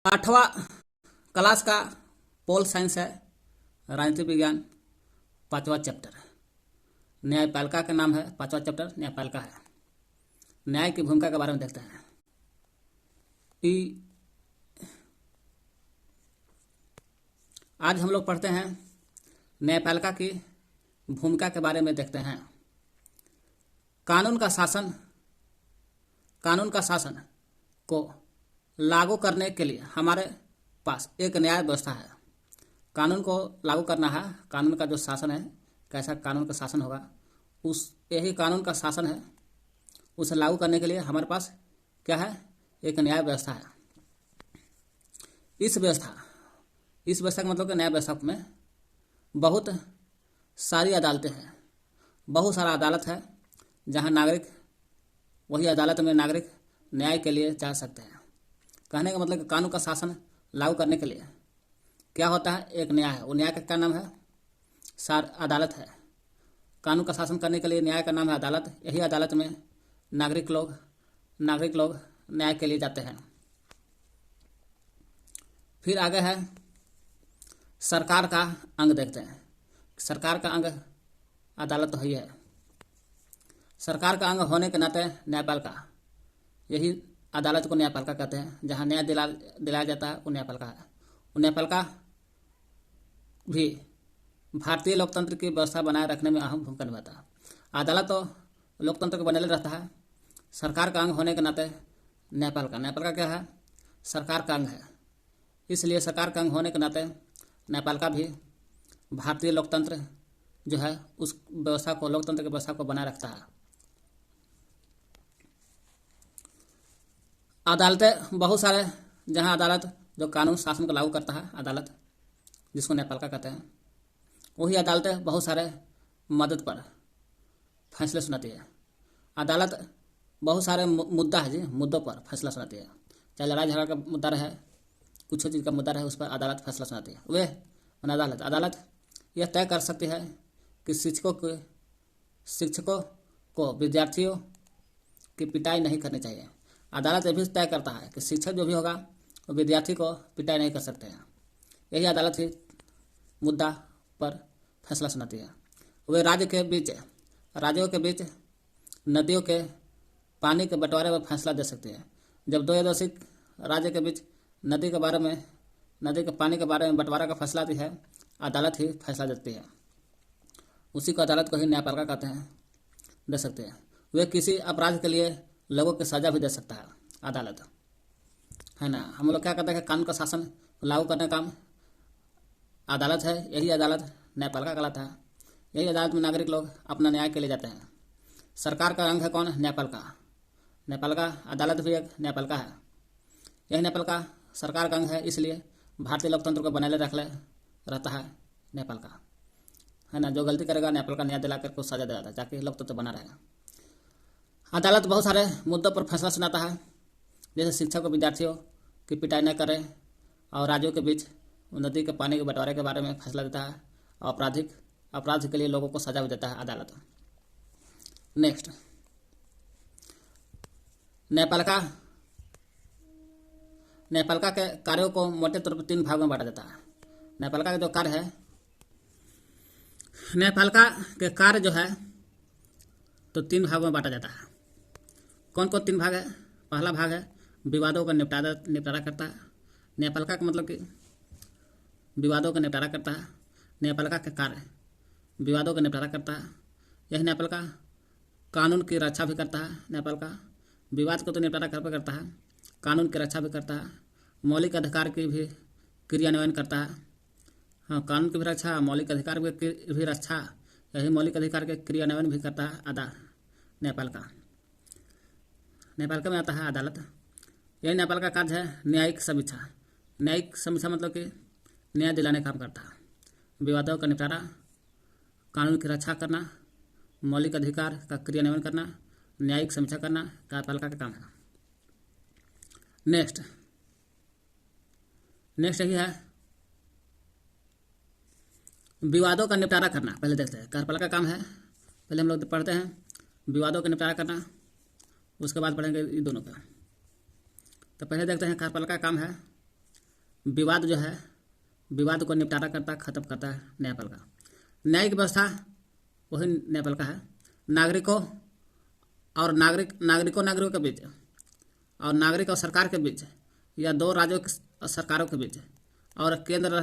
8वां class का pol science है, राजनीति विज्ञान, 5वां चैप्टर। न्यायपालिका का नाम है, 5वां चैप्टर न्यायपालिका है। न्याय की भूमिका के बारे में देखते हैं। आज हम लोग पढ़ते हैं न्यायपालिका की भूमिका के बारे में देखते हैं। कानून का शासन को लागू करने के लिए हमारे पास एक न्याय व्यवस्था है। कानून को लागू करना है, कानून का जो शासन है, कैसा कानून का शासन होगा, यही कानून का शासन है। उसे लागू करने के लिए हमारे पास क्या है, एक न्याय व्यवस्था है। इस व्यवस्था का मतलब कि न्याय व्यवस्था में बहुत सारी अदालतें हैं, बहुत सारा अदालत है जहां नागरिक वही अदालत में नागरिक न्याय के लिए जा सकते हैं। कहने का मतलब कि कानून का शासन लागू करने के लिए क्या होता है, एक न्याय है। वो न्याय का क्या नाम है, अदालत है। कानून का शासन करने के लिए न्याय का नाम है अदालत। यही अदालत में नागरिक लोग न्याय के लिए जाते हैं। फिर आगे है सरकार का अंग देखते हैं। सरकार का अंग अदालत तो ही है। सरकार का अंग होने के नाते न्यायपालिका, यही अदालत को न्यायपालिका कहते हैं। जहां न्याय दिलाया जाता है वो न्यायपालिका है। वो न्यायपालिका भी भारतीय लोकतंत्र की व्यवस्था बनाए रखने में अहम भूमिका निभाता है। अदालत तो लोकतंत्र को बनेले रहता है। सरकार का अंग होने के नाते न्यायपालिका क्या है, सरकार का अंग है। इसलिए सरकार का अंग होने के नाते न्यायपालिका भी भारतीय लोकतंत्र जो है उस व्यवस्था को, लोकतंत्र की व्यवस्था को बनाए रखता है। अदालतें बहुत सारे, जहां अदालत जो कानून शासन को लागू करता है, अदालत जिसको न्यायपालिका कहते हैं, वही अदालतें बहुत सारे मदद पर फैसले सुनाती है। अदालत बहुत सारे मुद्दों पर फैसला सुनाती है। चाहे लड़ाई झगड़ा का मुद्दा रहे, कुछ चीज़ का मुद्दा रहे, उस पर अदालत फैसला सुनाती है। वे अदालत यह तय कर सकती है कि शिक्षकों को विद्यार्थियों की पिटाई नहीं करनी चाहिए। अदालत यह भी तय करता है कि शिक्षक जो भी होगा वो विद्यार्थी को पिटाई नहीं कर सकते हैं। यही अदालत ही मुद्दा पर फैसला सुनाती है। वे राज्यों के बीच नदियों के पानी के बंटवारे पर फैसला दे सकती है। जब दो या दो राज्य के बीच नदी के पानी के बारे में बंटवारा का फैसला दी है, अदालत ही फैसला देती है। उसी को अदालत को ही न्यायपालिका कहते हैं, दे सकते हैं। वे किसी अपराध के लिए लोगों की सजा भी दे सकता है, अदालत है ना। हम लोग क्या कहते हैं, कानून का शासन लागू करने का काम अदालत है। यही अदालत न्यायपालिका कहलाता है। यही अदालत में नागरिक लोग अपना न्याय के लिए जाते हैं। सरकार का अंग है कौन, न्यायपालिका। अदालत भी एक न्यायपालिका है। यही न्यायपालिका सरकार का अंग है, इसलिए भारतीय लोकतंत्र को बनाए रहता है न्यायपालिका, है ना। जो गलती करेगा न्यायपालिका न्याय दिलाकर उसको सजा दिलाता है, ताकि लोकतंत्र बना रहेगा। अदालत बहुत सारे मुद्दों पर फैसला सुनाता है, जैसे शिक्षक को विद्यार्थियों की पिटाई न करें, और राज्यों के बीच नदी के पानी के बंटवारे के बारे में फैसला देता है, और अपराध के लिए लोगों को सजा भी देता है अदालत। नेक्स्ट, न्यायपालिका के कार्यों को मोटे तौर पर 3 भागों में बांटा जाता है। न्यायपालिका का जो कार्य है, न्यायपालिका के कार्य जो है तो 3 भागों में बांटा जाता है। कौन कौन 3 भाग है? पहला भाग है विवादों का निपटारा करता है। न्यायपालिका का मतलब कि विवादों का निपटारा करता है। न्यायपालिका के कार्य विवादों का निपटारा करता है। यही न्यायपालिका कानून की रक्षा भी करता है। न्यायपालिका विवाद को तो निपटारा करता है, कानून की रक्षा भी करता है, मौलिक अधिकार की भी क्रियान्वयन करता है। हाँ, कानून की भी रक्षा, मौलिक अधिकार की भी रक्षा, यही मौलिक अधिकार के क्रियान्वयन भी करता है न्यायपालिका में आता है अदालत। यही न्यायपालिका का कार्य है न्यायिक समीक्षा मतलब कि न्याय दिलाने का काम करता है। विवादों का निपटारा, कानून की रक्षा करना, मौलिक अधिकार का क्रियान्वयन करना, न्यायिक समीक्षा करना न्यायपालिका का काम है। नेक्स्ट यही है विवादों का निपटारा करना। पहले देखते हैं कार्यपालिका का काम है। पहले हम लोग पढ़ते हैं विवादों का निपटारा करना, उसके बाद पढ़ेंगे ये दोनों का। तो पहले देखते हैं कार्यपालिका का काम है विवाद जो है, विवाद को निपटारा करता है, खत्म करता है न्यायपालिका। न्यायिक व्यवस्था वही न्यायपालिका है। नागरिकों नागरिकों के बीच, और नागरिक और सरकार के बीच, या दो राज्यों की सरकारों के बीच, और केंद्र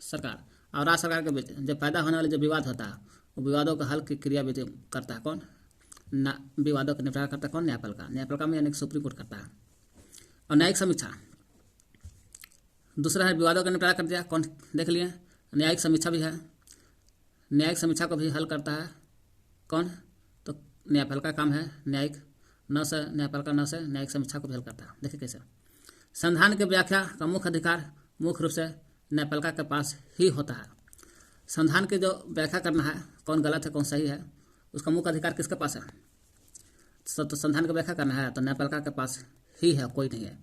सरकार और राज्य सरकार के बीच जो पैदा होने वाले जो विवाद होता है, वो विवादों का हल की क्रियाविधि करता है कौन? विवादों का निपटारा करता है कौन? न्यायपालिका। न्यायपालिका में यानी कि सुप्रीम कोर्ट करता है। और न्यायिक समीक्षा दूसरा है, विवादों का निपटारा कर दिया कौन? देख लिए। न्यायिक समीक्षा भी है। न्यायिक समीक्षा को भी हल करता है कौन? तो न्यायपालिका काम है। न्यायिक न्यायपालिका न से न्यायिक समीक्षा को भी हल करता है। देखिए कैसे। संविधान की व्याख्या का मुख्य अधिकार मुख्य रूप से न्यायपालिका के पास ही होता है। संविधान की जो व्याख्या करना है, कौन गलत है कौन सही है, उसका मुख्य अधिकार किसके पास है? तो संविधान की व्याख्या करना है तो न्यायपालिका के पास ही है, कोई नहीं है।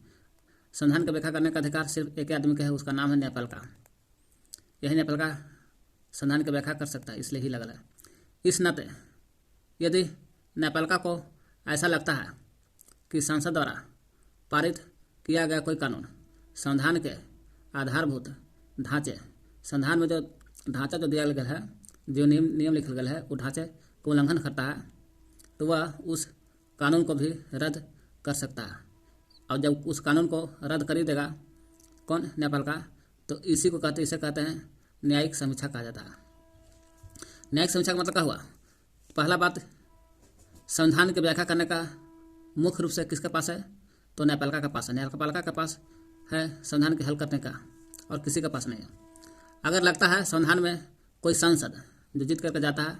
संविधान की व्याख्या करने का अधिकार सिर्फ एक आदमी का है, उसका नाम है न्यायपालिका। यही न्यायपालिका संविधान की व्याख्या कर सकता है, इसलिए ही लगा है। इस नाते यदि न्यायपालिका को ऐसा लगता है कि संसद द्वारा पारित किया गया कोई कानून संविधान के आधारभूत ढांचे, संविधान में जो ढांचा जो दिया गया है, जो नियम लिखल गया है, वो ढांचे को उल्लंघन करता है, तो वह उस कानून को भी रद्द कर सकता है। और जब उस कानून को रद्द कर ही देगा कौन? न्यायपालिका। तो इसे कहते हैं न्यायिक समीक्षा कहा जाता है। न्यायिक समीक्षा का मतलब क्या हुआ? पहला बात, संविधान की व्याख्या करने का मुख्य रूप से किसके पास है? तो न्यायपालिका के पास है। न्यायपालिका के पास है संविधान के हल करने का, और किसी के पास नहीं है। अगर लगता है संविधान में कोई सांसद जो जीत करके जाता है,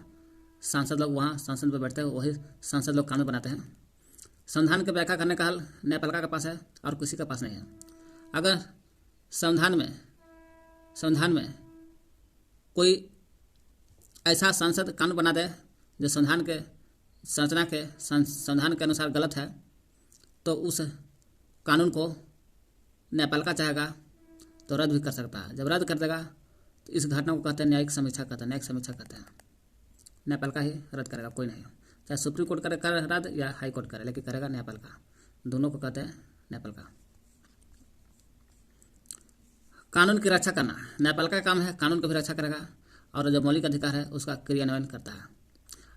सांसद लोग वहाँ संसद में बैठते हैं, वही सांसद लोग कानून बनाते हैं। संविधान की व्याख्या करने का हल न्यायपालिका के पास है और किसी के पास नहीं है। अगर संविधान में कोई ऐसा सांसद कानून बना दे जो संविधान के संरचना के संविधान के अनुसार गलत है, तो उस कानून को न्यायपालिका चाहेगा तो रद्द भी कर सकता है। जब रद्द कर देगा तो इस घटना को कहते हैं न्यायिक समीक्षा कहते हैं। न्यायिक समीक्षा कहते हैं न्यायपालिका ही रद्द करेगा, कोई नहीं। चाहे सुप्रीम कोर्ट करे रद्द या हाई कोर्ट करे, लेकिन करेगा न्यायपालिका। दोनों को कहते हैं न्यायपालिका। कानून की रक्षा करना न्यायपालिका का काम है, कानून की भी रक्षा करेगा, और जो मौलिक अधिकार है उसका क्रियान्वयन करता है।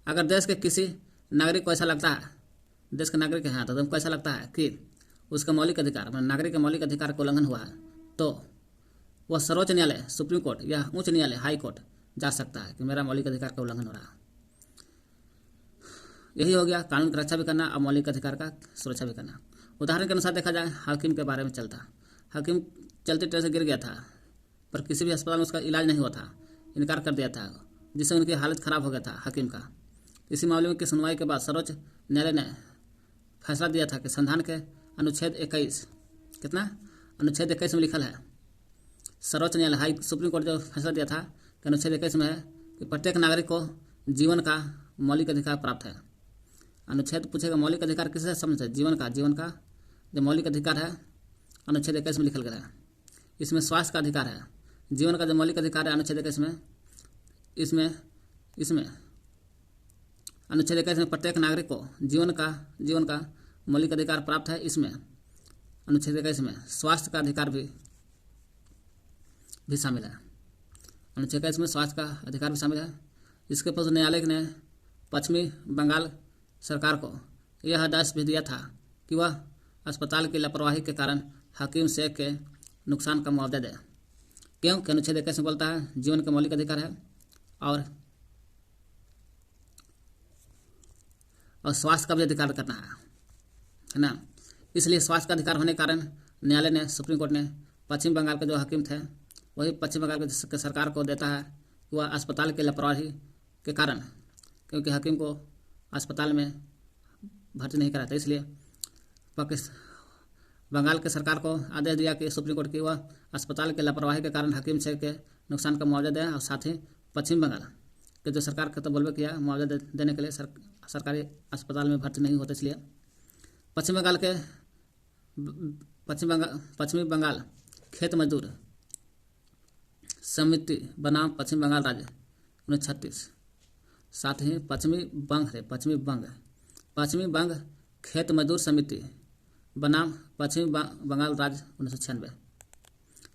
अगर देश के किसी नागरिक को ऐसा लगता है, देश के नागरिक हैं, तो तुमको ऐसा लगता है कि उसका मौलिक अधिकार, नागरिक के मौलिक अधिकार का उल्लंघन हुआ है, तो वह सर्वोच्च न्यायालय, सुप्रीम कोर्ट या उच्च न्यायालय, हाई कोर्ट जा सकता है कि मेरा मौलिक अधिकार का उल्लंघन हो रहा है। यही हो गया कानून की रक्षा भी करना और मौलिक अधिकार का सुरक्षा भी करना। उदाहरण के अनुसार देखा जाए, हाकिम के बारे में चलता। हाकिम चलते ट्रेन से गिर गया था, पर किसी भी अस्पताल में उसका इलाज नहीं हुआ था, इनकार कर दिया था, जिससे उनकी हालत खराब हो गया था हाकिम का। इसी मामले में की सुनवाई के बाद सर्वोच्च न्यायालय ने फैसला दिया था कि संविधान के अनुच्छेद 21 कितना अनुच्छेद 21 में लिखल है, सर्वोच्च न्यायालय हाई सुप्रीम कोर्ट जो फैसला दिया था कि अनुच्छेद 21 में है कि प्रत्येक नागरिक को जीवन का मौलिक अधिकार प्राप्त है। अनुच्छेद पूछेगा मौलिक अधिकार किससे समझे? जीवन का जो मौलिक अधिकार है अनुच्छेद 21 में लिखल गया है। इसमें स्वास्थ्य का अधिकार है, जीवन का जो मौलिक अधिकार है अनुच्छेद 21 में, इसमें अनुच्छेद 21 में प्रत्येक नागरिक को जीवन का मौलिक अधिकार प्राप्त है। इसमें अनुच्छेद 21 में स्वास्थ्य का अधिकार भी शामिल है। अनुच्छेद 21 में स्वास्थ्य का अधिकार भी शामिल है। इसके पर न्यायालय ने पश्चिमी बंगाल सरकार को यह आदेश भी दिया था कि वह अस्पताल की लापरवाही के कारण हकीम शेख के नुकसान का मुआवजा दे। क्यों? कि अनुच्छेद 21 में बोलता है जीवन का मौलिक अधिकार है और स्वास्थ्य का भी अधिकार करना है ना। इसलिए स्वास्थ्य का अधिकार होने के कारण न्यायालय ने, सुप्रीम कोर्ट ने पश्चिम बंगाल के जो हकीम थे, वही पश्चिम बंगाल के सरकार को देता है कि वह अस्पताल की लापरवाही के कारण, क्योंकि हकीम को अस्पताल में भर्ती नहीं कराता, इसलिए बंगाल के सरकार को आदेश दिया कि सुप्रीम कोर्ट की वह अस्पताल के लापरवाही के कारण हकीम शेख के नुकसान का मुआवजा दें, और साथ ही पश्चिम बंगाल के जो सरकार का तो बोलबे किया मुआवजा देने के लिए सरकारी अस्पताल में भर्ती नहीं होते, इसलिए पश्चिमी बंगाल खेत मजदूर समिति बनाम पश्चिम बंगाल राज्य 1936, साथ ही पश्चिमी बंग खेत मजदूर समिति बनाम पश्चिमी बंगाल राज्य 1996।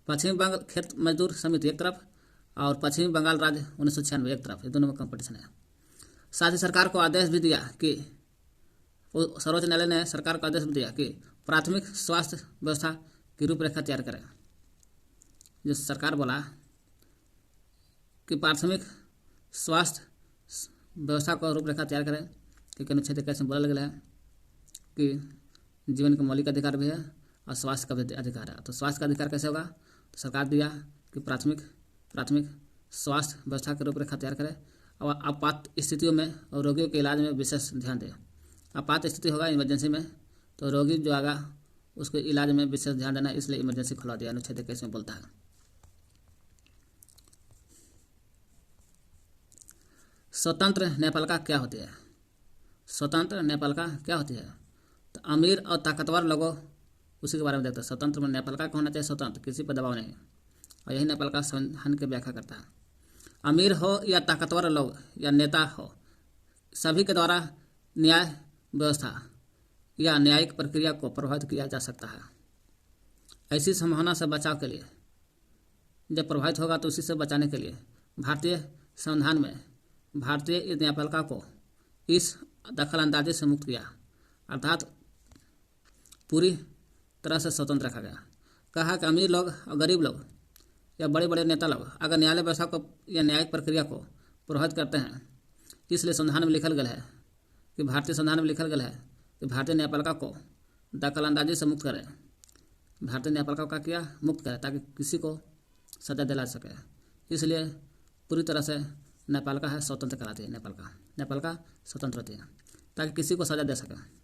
पश्चिमी बंगाल खेत मजदूर समिति एक तरफ और पश्चिमी बंगाल राज्य 1996 एक तरफ, ये दोनों में कंपटीशन है। साथ ही सरकार को आदेश भी दिया कि सर्वोच्च न्यायालय ने सरकार को आदेश भी दिया कि प्राथमिक स्वास्थ्य व्यवस्था की रूपरेखा तैयार करें। जो सरकार बोला कि प्राथमिक स्वास्थ्य व्यवस्था को रूपरेखा तैयार करें, क्योंकि अनुच्छेद 21 में बोला गया है कि जीवन का मौलिक अधिकार भी है और स्वास्थ्य का भी अधिकार है। तो स्वास्थ्य का अधिकार कैसे होगा? तो सरकार दिया कि प्राथमिक स्वास्थ्य व्यवस्था की रूपरेखा तैयार करें और आपात स्थितियों में और रोगियों के इलाज में विशेष ध्यान दें। आपात स्थिति होगा इमरजेंसी में, तो रोगी जो आगा उसके इलाज में विशेष ध्यान देना, इसलिए इमरजेंसी खुला दिया, अनुच्छेद 21 में बोलता है। स्वतंत्र न्यायपालिका क्या होती है? स्वतंत्र न्यायपालिका क्या होती है? तो अमीर और ताकतवर लोगों, उसी के बारे में देखते हैं। स्वतंत्र में न्यायपालिका को होना चाहिए स्वतंत्र, किसी पर दबाव नहीं, और यही न्यायपालिका संविधान की व्याख्या करता है। अमीर हो या ताकतवर लोग या नेता हो, सभी के द्वारा न्याय व्यवस्था या न्यायिक प्रक्रिया को प्रभावित किया जा सकता है। ऐसी संभावना से बचाव के लिए, जब प्रभावित होगा तो उसी से बचाने के लिए भारतीय संविधान में भारतीय न्यायपालिका को इस दखल अंदाजी से मुक्त किया, अर्थात पूरी तरह से स्वतंत्र रखा गया। कहा कि अमीर लोग और गरीब लोग या बड़े बड़े नेता लोग अगर न्यायालय व्यवस्था को या न्यायिक प्रक्रिया को प्रभावित करते हैं, इसलिए संविधान में लिखल गया है कि भारतीय संविधान में लिखल गया है कि भारतीय न्यायपालिका को दखल अंदाजी से मुक्त करें। भारतीय न्यायपालिका का किया मुक्त करें ताकि किसी को सजा दिला सके। इसलिए पूरी तरह से न्यायपालिका है स्वतंत्र कराती है। न्यायपालिका स्वतंत्र होती है ताकि किसी को सजा दे सके।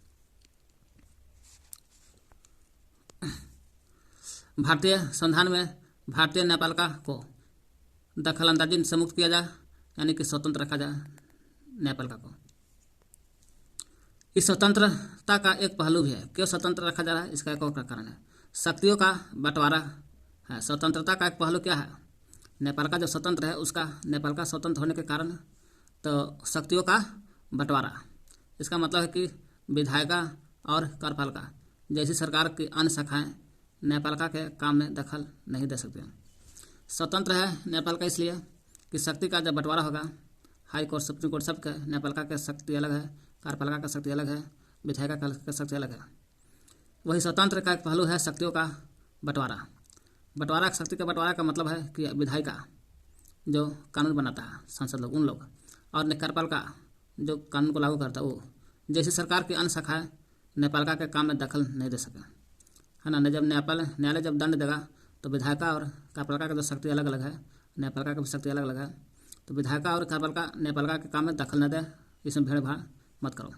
भारतीय संविधान में भारतीय न्यायपालिका को दखल अंदाजी से मुक्त किया जाए, यानी कि स्वतंत्र रखा जाए न्यायपालिका को। इस स्वतंत्रता का एक पहलू भी है। क्यों स्वतंत्र रखा जा रहा है? इसका एक और कारण है, शक्तियों का बंटवारा है। स्वतंत्रता का एक पहलू क्या है? न्यायपालिका जो स्वतंत्र है, उसका न्यायपालिका स्वतंत्र होने के कारण तो शक्तियों का बंटवारा। इसका मतलब है कि विधायिका और कार्यपालिका जैसी सरकार की अन्य शाखाएं न्यायपालिका के काम में दखल नहीं दे सकती। स्वतंत्र है न्यायपालिका इसलिए कि शक्ति का जब बंटवारा होगा, हाई कोर्ट सुप्रीम कोर्ट सबके, न्यायपालिका की शक्ति अलग है, कार्यपालिका का शक्ति अलग है, विधायिका का शक्ति अलग है। वही स्वतंत्र का एक पहलू है शक्तियों का बंटवारा। शक्ति का बंटवारा का मतलब है कि विधायिका जो कानून बनाता है, संसद लोग, उन लोग, और कार्यपालिका जो कानून को लागू करता है, वो जैसे सरकार की अन्य शाखाएं न्यायपालिका के काम में दखल नहीं दे सके, है ना। जब न्यायालय जब दंड देगा तो विधायिका और कार्यपालिका का जो शक्ति अलग अलग है, न्यायपालिका की भी शक्ति अलग अलग है, तो विधायिका और कार्यपालिका न्यायपालिका के काम में दखल न दे, इसमें भेड़ भाड़ मत करो।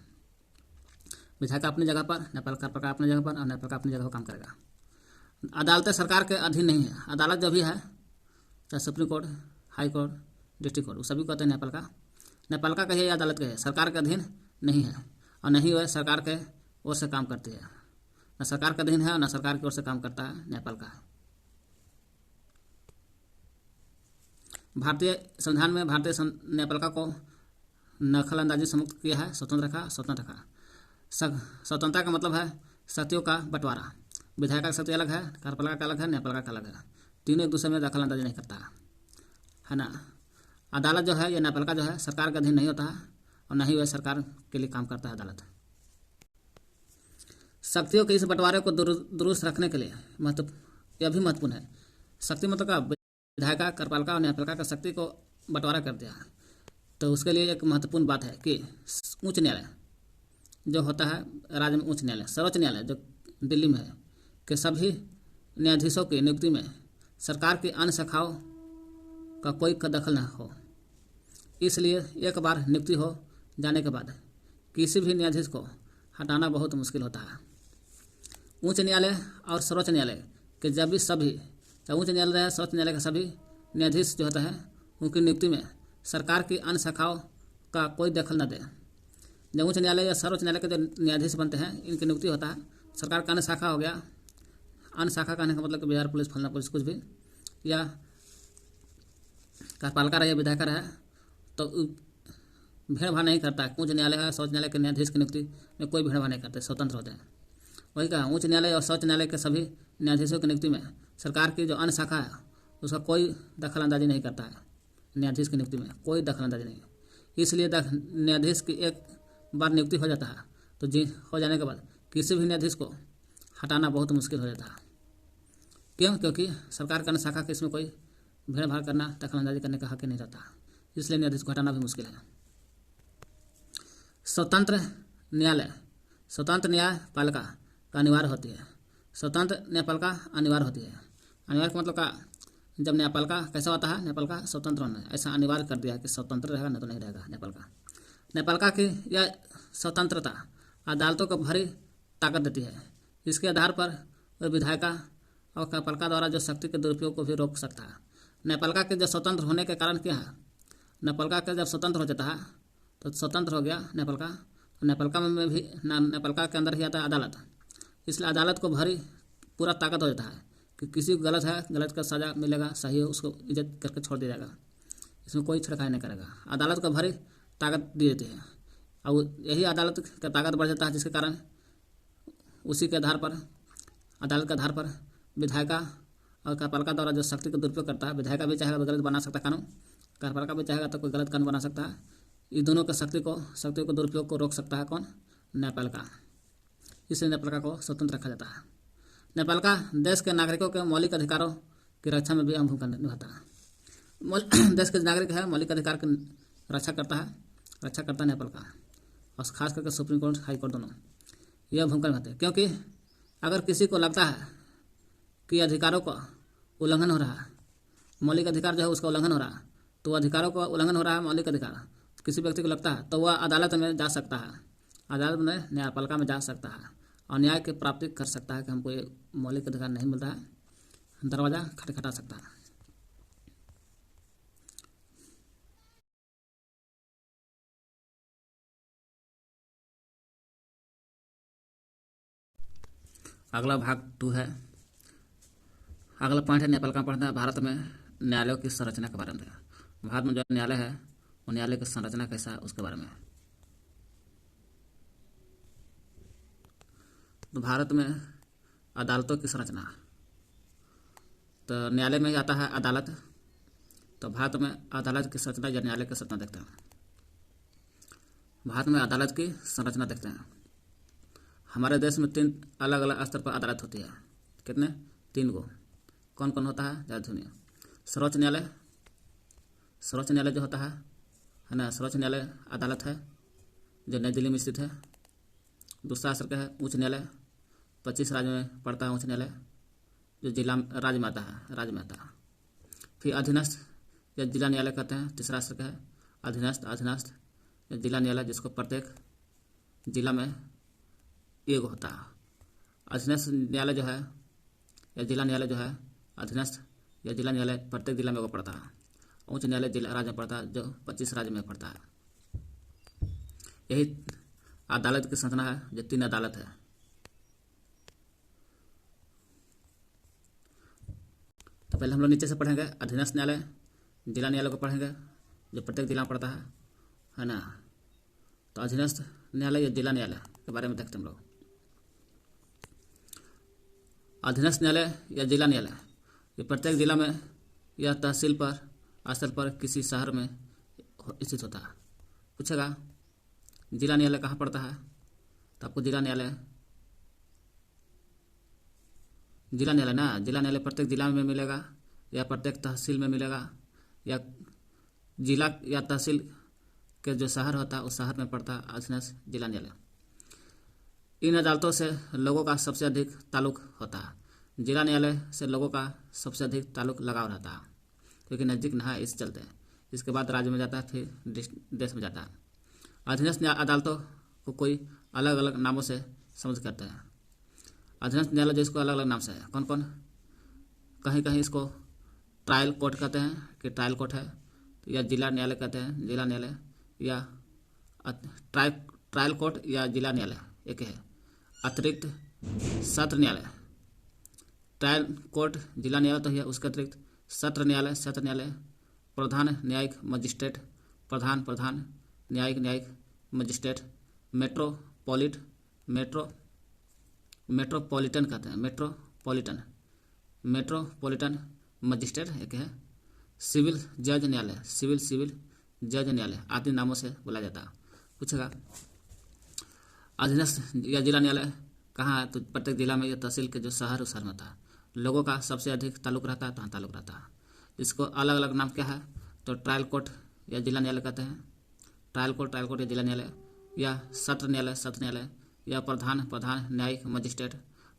विधायिका अपनी जगह पर, कार्यपालिका अपनी जगह पर, और न्यायपालिका अपनी जगह पर काम करेगा। अदालतें सरकार के अधीन नहीं है। अदालत जो भी है, चाहे supreme court, high court, district court, वो सभी कहते हैं न्यायपालिका कहिए या अदालत कहिए, सरकार के अधीन नहीं है, और नहीं वह सरकार के ओर से काम करती है। न सरकार के अधीन है और न सरकार की ओर से काम करता है न्यायपालिका। भारतीय संविधान में भारतीय न्यायपालिका को दखल अंदाजी से मुक्त किया है, स्वतंत्र रखा। स्वतंत्रता का मतलब है शक्तियों का बंटवारा। विधायिका की शक्ति अलग है, कार्यपालिका का अलग है, न्यायपालिका का अलग है। तीनों एक दूसरे में दखल अंदाजी नहीं करता है ना। अदालत जो है या न्यायपालिका जो है सरकार के अधीन नहीं होता है, और न ही वह सरकार के लिए काम करता है अदालत। शक्तियों के इस बंटवारे को दुरुस्त रखने के लिए यह भी महत्वपूर्ण है। शक्ति मतलब का विधायिका, कार्यपालिका और न्यायपालिका का शक्ति को बंटवारा कर दिया, तो उसके लिए एक महत्वपूर्ण बात है कि उच्च न्यायालय जो होता है राज्य में, उच्च न्यायालय, सर्वोच्च न्यायालय जो दिल्ली में है, कि सभी न्यायाधीशों की नियुक्ति में सरकार की अन्य शाखाओं का कोई दखल न हो। इसलिए एक बार नियुक्ति हो जाने के बाद किसी भी न्यायाधीश को हटाना बहुत मुश्किल होता है। उच्च न्यायालय और सर्वोच्च न्यायालय के जब भी सभी, चाहे उच्च न्यायालय है, सर्वोच्च न्यायालय के सभी न्यायाधीश जो होता है, उनकी नियुक्ति में सरकार की अन्य शाखाओं का कोई दखल न दे। जब उच्च न्यायालय या सर्वोच्च न्यायालय के जो न्यायाधीश बनते हैं, इनकी नियुक्ति होता है, सरकार का अन्य शाखा हो गया, अन्य शाखा कहने का मतलब कि बिहार पुलिस, फलना पुलिस, कुछ भी, या कार्यपालिका रहे, विधायिका रहे, तो भेड़ भाड़ नहीं करता। उच्च न्यायालय है, सर्वोच्च न्यायालय के न्यायाधीश की नियुक्ति में कोई भेड़ भाड़ नहीं करते, स्वतंत्र होते हैं। वही कहा, उच्च न्यायालय और सर्वोच्च न्यायालय के सभी न्यायाधीशों की नियुक्ति में सरकार की जो अन्य शाखा है उसका कोई दखल अंदाजी नहीं करता है, न्यायाधीश की नियुक्ति में कोई दखल अंदाजी नहीं। इसलिए न्यायाधीश की एक बार नियुक्ति हो जाता है तो हो जाने के बाद किसी भी न्यायाधीश को हटाना बहुत मुश्किल हो जाता है। क्यों? क्योंकि सरकार का अन्य शाखा के इसमें कोई भीड़ भाड़ करना, दखल अंदाजी करने का हक नहीं रहता, इसलिए न्यायाधीश को हटाना भी मुश्किल है। स्वतंत्र न्यायालय, स्वतंत्र न्यायपालिका का अनिवार्य होती है। स्वतंत्र न्यायपालिका अनिवार्य होती है। अनिवार्य का मतलब का, जब न्यायपालिका कैसा होता है, न्यायपालिका स्वतंत्र होना, ऐसा अनिवार्य कर दिया है कि स्वतंत्र रहेगा, नहीं तो नहीं रहेगा न्यायपालिका। न्यायपालिका की यह स्वतंत्रता अदालतों को भारी ताकत देती है। इसके आधार पर वह विधायिका और न्यायपालिका द्वारा जो शक्ति के दुरुपयोग को भी रोक सकता है। न्यायपालिका के जो स्वतंत्र होने के कारण क्या है, न्यायपालिका का जब स्वतंत्र हो जाता है तो स्वतंत्र हो गया न्यायपालिका, तो न्यायपालिका में भी न्यायपालिका के अंदर ही आता है अदालत। इसलिए अदालत को भारी पूरा ताकत हो जाता है कि किसी को गलत है, गलत का सज़ा मिलेगा, सही है उसको इज्जत करके छोड़ दिया जाएगा, इसमें कोई छिड़काई नहीं करेगा। अदालत को भारी ताकत दी जाती है और यही अदालत का ताकत बढ़ जाता है, जिसके कारण उसी के आधार पर, अदालत के आधार पर विधायिका और कार्यपालिका द्वारा जो शक्ति का दुरुपयोग करता है, विधायिका भी चाहेगा तो गलत बना सकता है कानून, कार्यपालिका भी चाहेगा तो कोई गलत कानून बना सकता है। ये दोनों के शक्ति को दुरुपयोग को रोक सकता है कौन? न्यायपालिका। इसलिए न्यायपालिका को स्वतंत्र रखा जाता है। न्यायपालिका देश के नागरिकों के मौलिक अधिकारों की रक्षा में भी अहम भूमिका निभाता है। देश के नागरिक है, मौलिक अधिकार की रक्षा करता है न्यायपालिका, और खास करके सुप्रीम कोर्ट, हाई कोर्ट दोनों यह भूमिका निभाते हैं। क्योंकि अगर किसी को लगता है कि अधिकारों का उल्लंघन हो रहा है, मौलिक अधिकार जो है उसका उल्लंघन हो रहा है, तो अधिकारों का उल्लंघन हो रहा है, मौलिक अधिकार किसी व्यक्ति को लगता है तो वह अदालत में जा सकता है, अदालत में न्यायपालिका में जा सकता है और न्याय की प्राप्ति कर सकता है कि हमको ये मौलिक अधिकार नहीं मिल रहा है, दरवाज़ा खटखटा सकता है। अगला भाग 2 है। अगला पॉइंट है न्यायपालिका पढ़ना है। भारत में न्यायालयों की संरचना के बारे में। भारत में जो न्यायालय है वो न्यायालय की संरचना कैसा है उसके बारे में। तो भारत में अदालतों की संरचना, तो न्यायालय में ही आता है अदालत। तो भारत में अदालत की संरचना या न्यायालय की संरचना देखते हैं। भारत में अदालत की संरचना देखते हैं। हमारे देश में 3 अलग अलग स्तर पर अदालत होती है। कितने? 3 गो। कौन कौन होता है? ज़्यादा सुनिए। सर्वोच्च न्यायालय जो होता है ना, सर्वोच्च न्यायालय अदालत है जो नई दिल्ली में स्थित है। दूसरा स्तर का है उच्च न्यायालय, 25 राज्यों में पड़ता है उच्च न्यायालय, जो जिला राज्य में आता है, राज्य में आता है। फिर अधीनस्थ या जिला न्यायालय कहते हैं। तीसरा स्तर का है अधीनस्थ या जिला न्यायालय, जिसको प्रत्येक जिला में एक होता है। अधीनस्थ न्यायालय जो है या जिला न्यायालय जो है, अधीनस्थ या जिला न्यायालय प्रत्येक जिला में वो पड़ता है। उच्च न्यायालय जिला राज्य में पड़ता है, जो 25 राज्य में पड़ता है। यही अदालत की संरचना है, जो 3 अदालत है। तो पहले हम लोग नीचे से पढ़ेंगे अधीनस्थ न्यायालय, जिला न्यायालय को पढ़ेंगे जो प्रत्येक जिला में पड़ता है ना। तो अधीनस्थ न्यायालय या जिला न्यायालय के बारे में देखते हैं हम लोग। अधीनस्थ न्यायालय या जिला न्यायालय ये प्रत्येक जिला में या तहसील पर स्तर पर किसी शहर में स्थित होता है। पूछेगा जिला न्यायालय कहाँ पड़ता है, तो आपको जिला न्यायालय ना, जिला न्यायालय प्रत्येक जिला में मिलेगा या प्रत्येक तहसील में मिलेगा, या जिला या तहसील के जो शहर होता है उस शहर में पड़ता है अधीनस्थ जिला न्यायालय। इन अदालतों से लोगों का सबसे अधिक ताल्लुक होता है। जिला न्यायालय से लोगों का सबसे अधिक ताल्लुक लगाव रहता है, क्योंकि नज़दीक ना है, इस चलते। इसके बाद राज्य में जाता है, फिर देश में जाता है। अधीनस्थ अदालतों को कोई अलग अलग नामों से समझ करते हैं। अधीनस्थ न्यायालय जो इसको अलग अलग नाम से है, कौन कौन? कहीं कहीं इसको ट्रायल कोर्ट कहते हैं कि ट्रायल कोर्ट है, या जिला न्यायालय कहते हैं जिला न्यायालय, या ट्रायल कोर्ट या जिला न्यायालय एक है। अतिरिक्त सत्र न्यायालय, ट्रायल कोर्ट जिला न्यायालय तो है, उसके अतिरिक्त सत्र न्यायालय, प्रधान न्यायिक मजिस्ट्रेट, प्रधान न्यायिक मजिस्ट्रेट, मेट्रोपॉलिटन कहते हैं, मेट्रोपॉलिटन मेट्रोपॉलिटन मजिस्ट्रेट एक है, सिविल जज न्यायालय, सिविल जज न्यायालय आदि नामों से बुलाया जाता है। पूछेगा अधीनस्थ या जिला न्यायालय कहाँ है, तो प्रत्येक जिला में, या तहसील के जो शहर उस शहर में होता है। लोगों का सबसे अधिक ताल्लुक रहता है तो हाँ ताल्लुक रहता है। इसको अलग अलग नाम क्या है, तो ट्रायल कोर्ट या जिला न्यायालय कहते हैं, ट्रायल कोर्ट या जिला न्यायालय, या सत्र न्यायालय, या प्रधान न्यायिक मजिस्ट्रेट,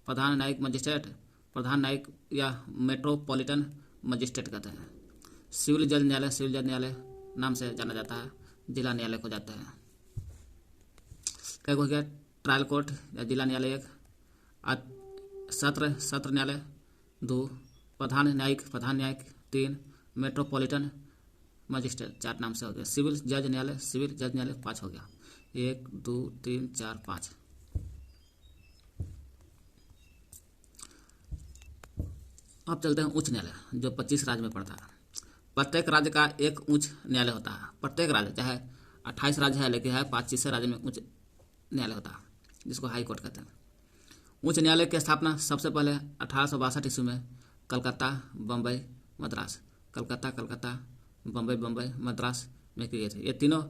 प्रधान न्यायिक या मेट्रोपॉलिटन मजिस्ट्रेट कहते हैं। सिविल जज न्यायालय नाम से जाना जाता है, जिला न्यायालय को जाते हैं। क्या हो गया, ट्रायल कोर्ट या जिला न्यायालय एक, सत्र न्यायालय दो, प्रधान न्यायिक 3, मेट्रोपॉलिटन मजिस्ट्रेट 4 नाम से हो गया। सिविल जज न्यायालय 5 हो गया, 1 2 3 4 5। अब चलते हैं उच्च न्यायालय जो 25 राज्य में पड़ता है। प्रत्येक राज्य का एक उच्च न्यायालय होता है। प्रत्येक राज्य चाहे 28 राज्य है लेकिन है 25 राज्य में उच्च न्यायालय होता है, जिसको हाई कोर्ट कहते हैं। उच्च न्यायालय की स्थापना सबसे पहले 1862 ईस्वी में कलकत्ता, बम्बई, मद्रास, कलकत्ता, बम्बई, मद्रास में किए थे। ये तीनों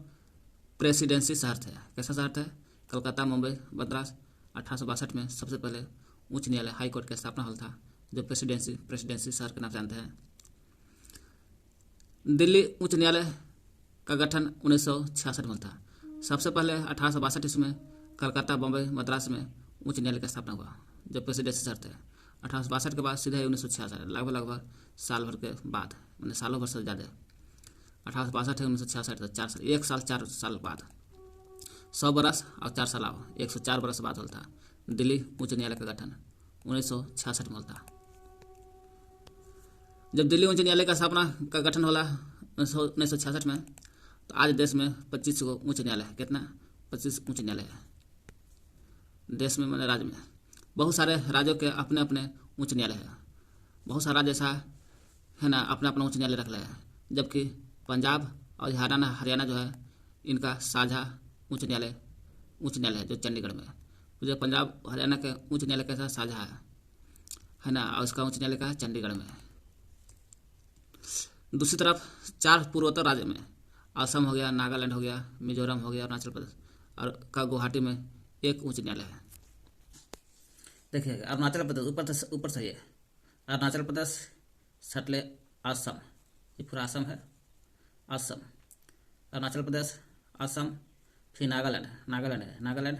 प्रेसिडेंसी शहर थे। कैसा शहर थे, कलकत्ता, मुंबई, मद्रास। 1862 में सबसे पहले उच्च न्यायालय हाई कोर्ट की स्थापना हॉल था, जो प्रेसिडेंसी शहर के नाम से जानते हैं। दिल्ली उच्च न्यायालय का गठन 1966 में था। सबसे पहले 1862 ईस्वी में कलकत्ता, बम्बई, मद्रास में उच्च न्यायालय की स्थापना हुआ, जो प्रेसिडेंसी शहर थे। 1862 के बाद सीधे 1966, लगभग साल भर के बाद, मैंने सालों भर से ज़्यादा, 1862 1966 तक 4 साल, 1 साल 4 साल बाद, 100 बरस और 4 साल आओ, 104 बरस बाद होता दिल्ली उच्च न्यायालय का गठन 1966 में होता। जब दिल्ली उच्च न्यायालय का स्थापना का गठन होला 1966 में, तो आज देश में 25 गो उच्च न्यायालय है। कितना, 25 उच्च न्यायालय है देश में, मैंने राज्य में। बहुत सारे राज्यों के अपने अपने उच्च न्यायालय है। बहुत सारा जैसा है ना अपना अपना उच्च न्यायालय रख लिया है, जबकि पंजाब और हरियाणा जो है इनका साझा उच्च न्यायालय है जो चंडीगढ़ में। तो जो पंजाब हरियाणा के उच्च न्यायालय के साथ साझा है ना, और उसका उच्च न्यायालय का चंडीगढ़ में। दूसरी तरफ 4 पूर्वोत्तर राज्य में, असम हो गया, नागालैंड हो गया, मिजोरम हो गया, अरुणाचल प्रदेश और का गुवाहाटी में एक उच्च न्यायालय है। देखिए अरुणाचल प्रदेश ऊपर से ये अरुणाचल प्रदेश सटले असम, ये पूरा असम है, असम, अरुणाचल प्रदेश, असम, फिर नागालैंड,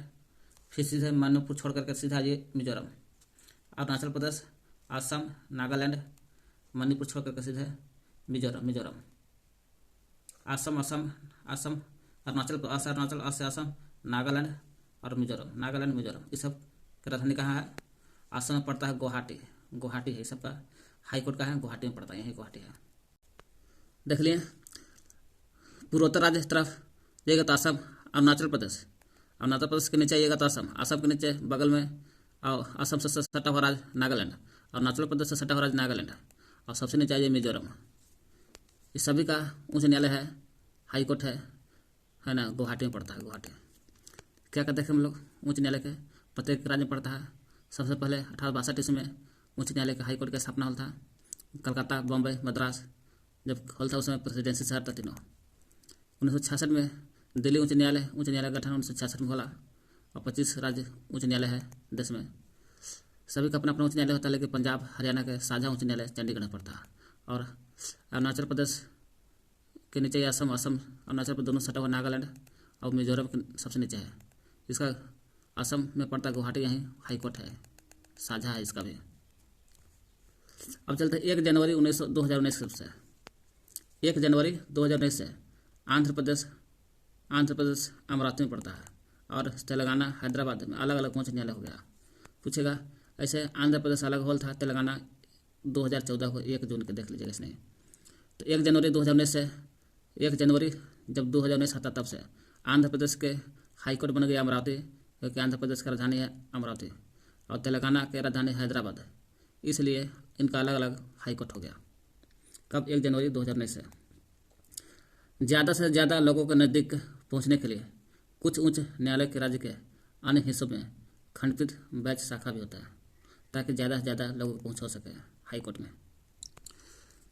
फिर सीधे मणिपुर छोड़ करके सीधा ये मिजोरम। अरुणाचल प्रदेश, असम, नागालैंड, मणिपुर छोड़ करके सीधे मिजोरम, असम, अरुणाचल, असम, नागालैंड और मिजोरम। इस सब की राजधानी कहाँ है, असम में पड़ता है गुवाहाटी है। सबका हाई कोर्ट का है गुवाहाटी में पड़ता है, यही गुवाहाटी है। देख लिए पूर्वोत्तर राज्य तरफ जाइएगा तो असम, अरुणाचल प्रदेश के नीचे आइएगा तो असम के नीचे बगल में, और असम से सटा हुआ राज्य नागालैंड, अरुणाचल प्रदेश से सटा हुआ राज्य नागालैंड, और सबसे नीचे आइए मिजोरम। इस सभी का उच्च न्यायालय है, हाई कोर्ट है ना, गुवाहाटी में पड़ता है। गुवाहाटी क्या कहते हैं हम लोग, उच्च न्यायालय के प्रत्येक राज्य में पड़ता है। सबसे पहले 1862 ईस्वी में उच्च न्यायालय का हाई कोर्ट का स्थापना हॉल था, कलकत्ता, बम्बई, मद्रास जब हॉल था उसमें प्रेसिडेंसी शहर था तीनों। 1966 में दिल्ली उच्च न्यायालय का गठन 1966 में होला, और 25 राज्य उच्च न्यायालय है देश में। सभी का अपना अपना उच्च न्यायालय होता है, लेकिन पंजाब हरियाणा के साझा उच्च न्यायालय चंडीगढ़ में पड़ता है। और अरुणाचल प्रदेश के नीचे असम, अरुणाचल प्रदेश दोनों सटा हुआ नागालैंड और मिजोरम के सबसे नीचे है। इसका असम में पड़ता गुवाहाटी, यहीं हाई कोर्ट है, साझा है इसका भी। अब चलते 1 जनवरी 2019 से 1 जनवरी 2019 से आंध्र प्रदेश अमरावती में पड़ता है, और तेलंगाना हैदराबाद में अलग अलग उच्च न्यायालय हो गया। पूछेगा ऐसे आंध्र प्रदेश अलग हॉल था, तेलंगाना 2014 को 1 जून के देख लीजिएगा इसने। तो 1 जनवरी 2019 से 1 जनवरी जब 2019 आता तब से आंध्र प्रदेश के हाई कोर्ट बन गया अमरावती, क्योंकि आंध्र प्रदेश का राजधानी है अमरावती और तेलंगाना की राजधानी हैदराबाद है, इसलिए इनका अलग अलग हाई कोर्ट हो गया। कब, 1 जनवरी 2019 से। ज़्यादा से ज़्यादा लोगों के नज़दीक पहुंचने के लिए कुछ उच्च न्यायालय के राज्य के अन्य हिस्सों में खंडपीठ बेंच शाखा भी होता है, ताकि ज़्यादा से ज़्यादा लोगों को पहुँच हो सके हाई कोर्ट में।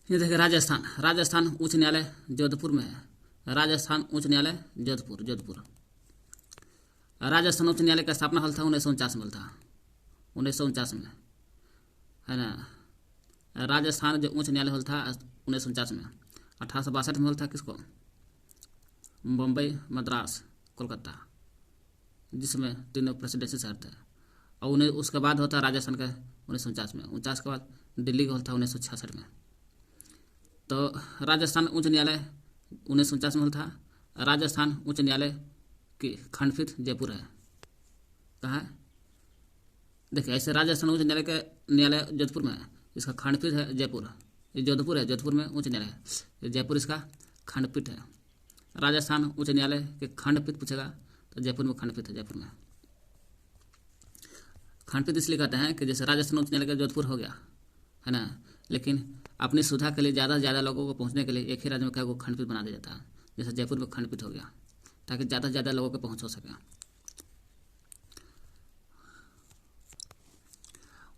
ये देखिए राजस्थान, राजस्थान उच्च न्यायालय जोधपुर में है। राजस्थान उच्च न्यायालय जोधपुर, जोधपुर। राजस्थान उच्च न्यायालय का स्थापना हल था 1949 में था, 1949 में, है ना। राजस्थान जो उच्च न्यायालय हल था 1949 में। 1862 में हल था किसको? बम्बई, मद्रास, कोलकाता, जिसमें तीनों प्रेसिडेंसी शहर थे। और उन्हें उसके बाद होता राजस्थान का 1949 में। 49 के बाद दिल्ली का हल था 1966 में। तो राजस्थान उच्च न्यायालय 1949 में हल था। राजस्थान उच्च न्यायालय की खंडपीठ जयपुर है। कहाँ है? देखिए ऐसे राजस्थान उच्च न्यायालय का न्यायालय जोधपुर में है, इसका खंडपीठ है जयपुर। ये जोधपुर है, जोधपुर में उच्च न्यायालय है, जयपुर इसका खंडपीठ है। राजस्थान उच्च न्यायालय के खंडपीठ पूछेगा तो जयपुर में खंडपीठ है, जयपुर में। खंडपीठ इसलिए कहते हैं कि जैसे राजस्थान उच्च न्यायालय का जोधपुर हो गया, है ना, लेकिन अपनी सुविधा के लिए ज़्यादा से ज़्यादा लोगों को पहुँचने के लिए एक ही राज्य में क्या को खंडपीठ बना दिया जाता है, जैसे जयपुर में खंडपीठ हो गया, ताकि ज़्यादा से ज़्यादा लोगों को पहुँच हो सके।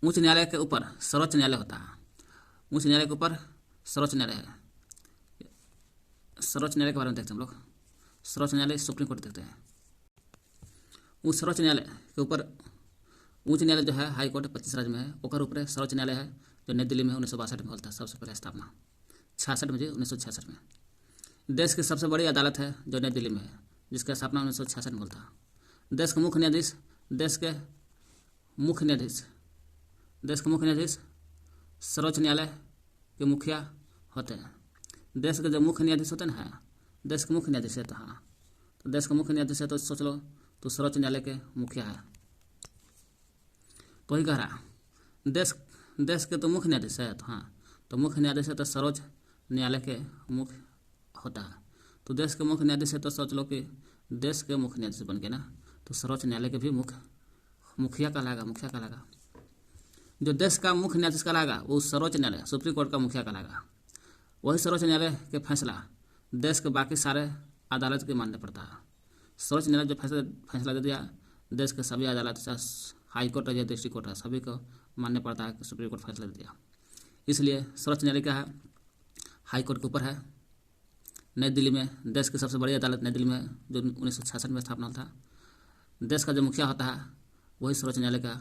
उच्च न्यायालय के ऊपर सर्वोच्च न्यायालय होता है। उच्च न्यायालय के ऊपर सर्वोच्च न्यायालय है। सर्वोच्च न्यायालय के बारे में देखते हैं हम लोग। सर्वोच्च न्यायालय सुप्रीम कोर्ट देखते हैं। उस सर्वोच्च न्यायालय के ऊपर उच्च न्यायालय जो है हाई कोर्ट 25 राज्य में है, ओकर ऊपर सर्वोच्च न्यायालय है जो नई दिल्ली में 1962 में होता है, सबसे पहले स्थापना 66 में, 1966 में। देश की सबसे बड़ी अदालत है जो नई दिल्ली में है, जिसका स्थापना 1966 में होता है। देश के मुख्य न्यायाधीश, देश के मुख्य न्यायाधीश, देश के मुख्य न्यायाधीश सर्वोच्च न्यायालय के मुखिया होते हैं। देश के जो मुख्य न्यायाधीश होते हैं ना, देश के मुख्य न्यायाधीश है, तो हाँ, तो देश के मुख्य न्यायाधीश है तो सोच लो तो सर्वोच्च न्यायालय के मुखिया है। तो ही कह रहा देश के तो मुख्य न्यायाधीश है, तो हाँ, तो मुख्य न्यायाधीश है तो सर्वोच्च न्यायालय के मुख्य होता है। तो देश के मुख्य न्यायाधीश है तो सोच लो कि देश के मुख्य न्यायाधीश बन गए ना, तो सर्वोच्च न्यायालय के भी मुखिया कहलाएगा, मुखिया कहलाएगा। जो देश का मुख्य न्यायाधीश कहलाएगा वो फैसला न्यायालय सुप्रीम कोर्ट का मुखिया कहलाएगा। वही सर्वोच्च न्यायालय के फैसला देश के बाकी सारे अदालत के मानने पड़ता है। सर्वोच्च न्यायालय जो फैसला दे दिया, देश के सभी अदालत, हाई कोर्ट है या डिस्ट्रिक्ट कोर्ट है, सभी को मानने पड़ता है कि सुप्रीम कोर्ट फैसला दे दिया। इसलिए सर्वोच्च न्यायालय क्या है, हाई कोर्ट के ऊपर है। नई दिल्ली में, देश की सबसे बड़ी अदालत नई दिल्ली में, जो 1966 में स्थापना था। देश का जो मुखिया होता है वही सर्वोच्च न्यायालय का,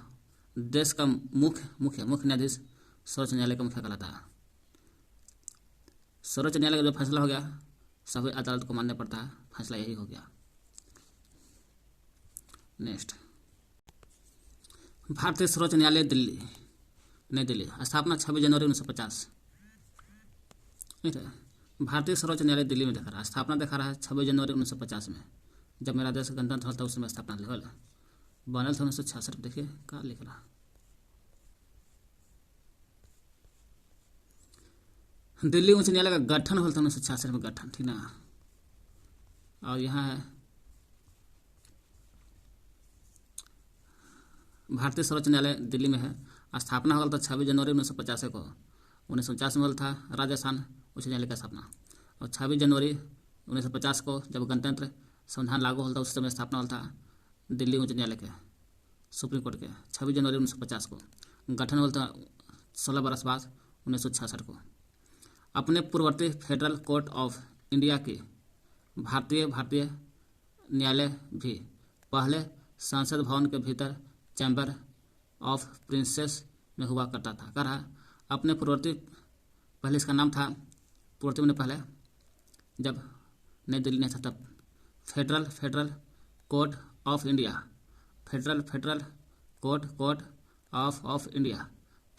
देश का मुख्य न्यायाधीश सर्वोच्च न्यायालय का मुखिया कहलाता है। सर्वोच्च न्यायालय का जो फैसला हो गया सभी अदालत को मानने पड़ता है, फैसला यही हो गया। नेक्स्ट, भारतीय सर्वोच्च न्यायालय दिल्ली, नई दिल्ली, स्थापना 26 जनवरी 1950। ठीक है, भारतीय सर्वोच्च न्यायालय दिल्ली में दिखा रहा है, स्थापना दिखा रहा है 26 जनवरी 1950 में, जब मेरा देश गणतंत्र हुआ था उस समय स्थापना लेवल बनल था 1966 में। देखिए क्या लिख रहा, दिल्ली उच्च न्यायालय का गठन हुआ था 1966 में, गठन, ठीक ना। और यहाँ है भारतीय सर्वोच्च न्यायालय दिल्ली में है, स्थापना हुआ था 26 जनवरी 1950 को। 1949 में हुआ था राजस्थान उच्च न्यायालय का स्थापना, और 26 जनवरी 1950 को जब गणतंत्र संविधान लागू हुआ था उस समय स्थापना हुआ था दिल्ली उच्च न्यायालय के, सुप्रीम कोर्ट के। 26 जनवरी 1950 को गठन हुआ था, 16 बरस बाद 1966 को। अपने पूर्ववर्ती फेडरल कोर्ट ऑफ इंडिया की भारतीय न्यायालय भी पहले संसद भवन के भीतर चैम्बर ऑफ प्रिंसेस में हुआ करता था। कह रहा अपने पूर्ववर्ती, पहले इसका नाम था पूर्ववर्ती में, पहले जब नई दिल्ली नहीं था तब federal court of India, federal court of India,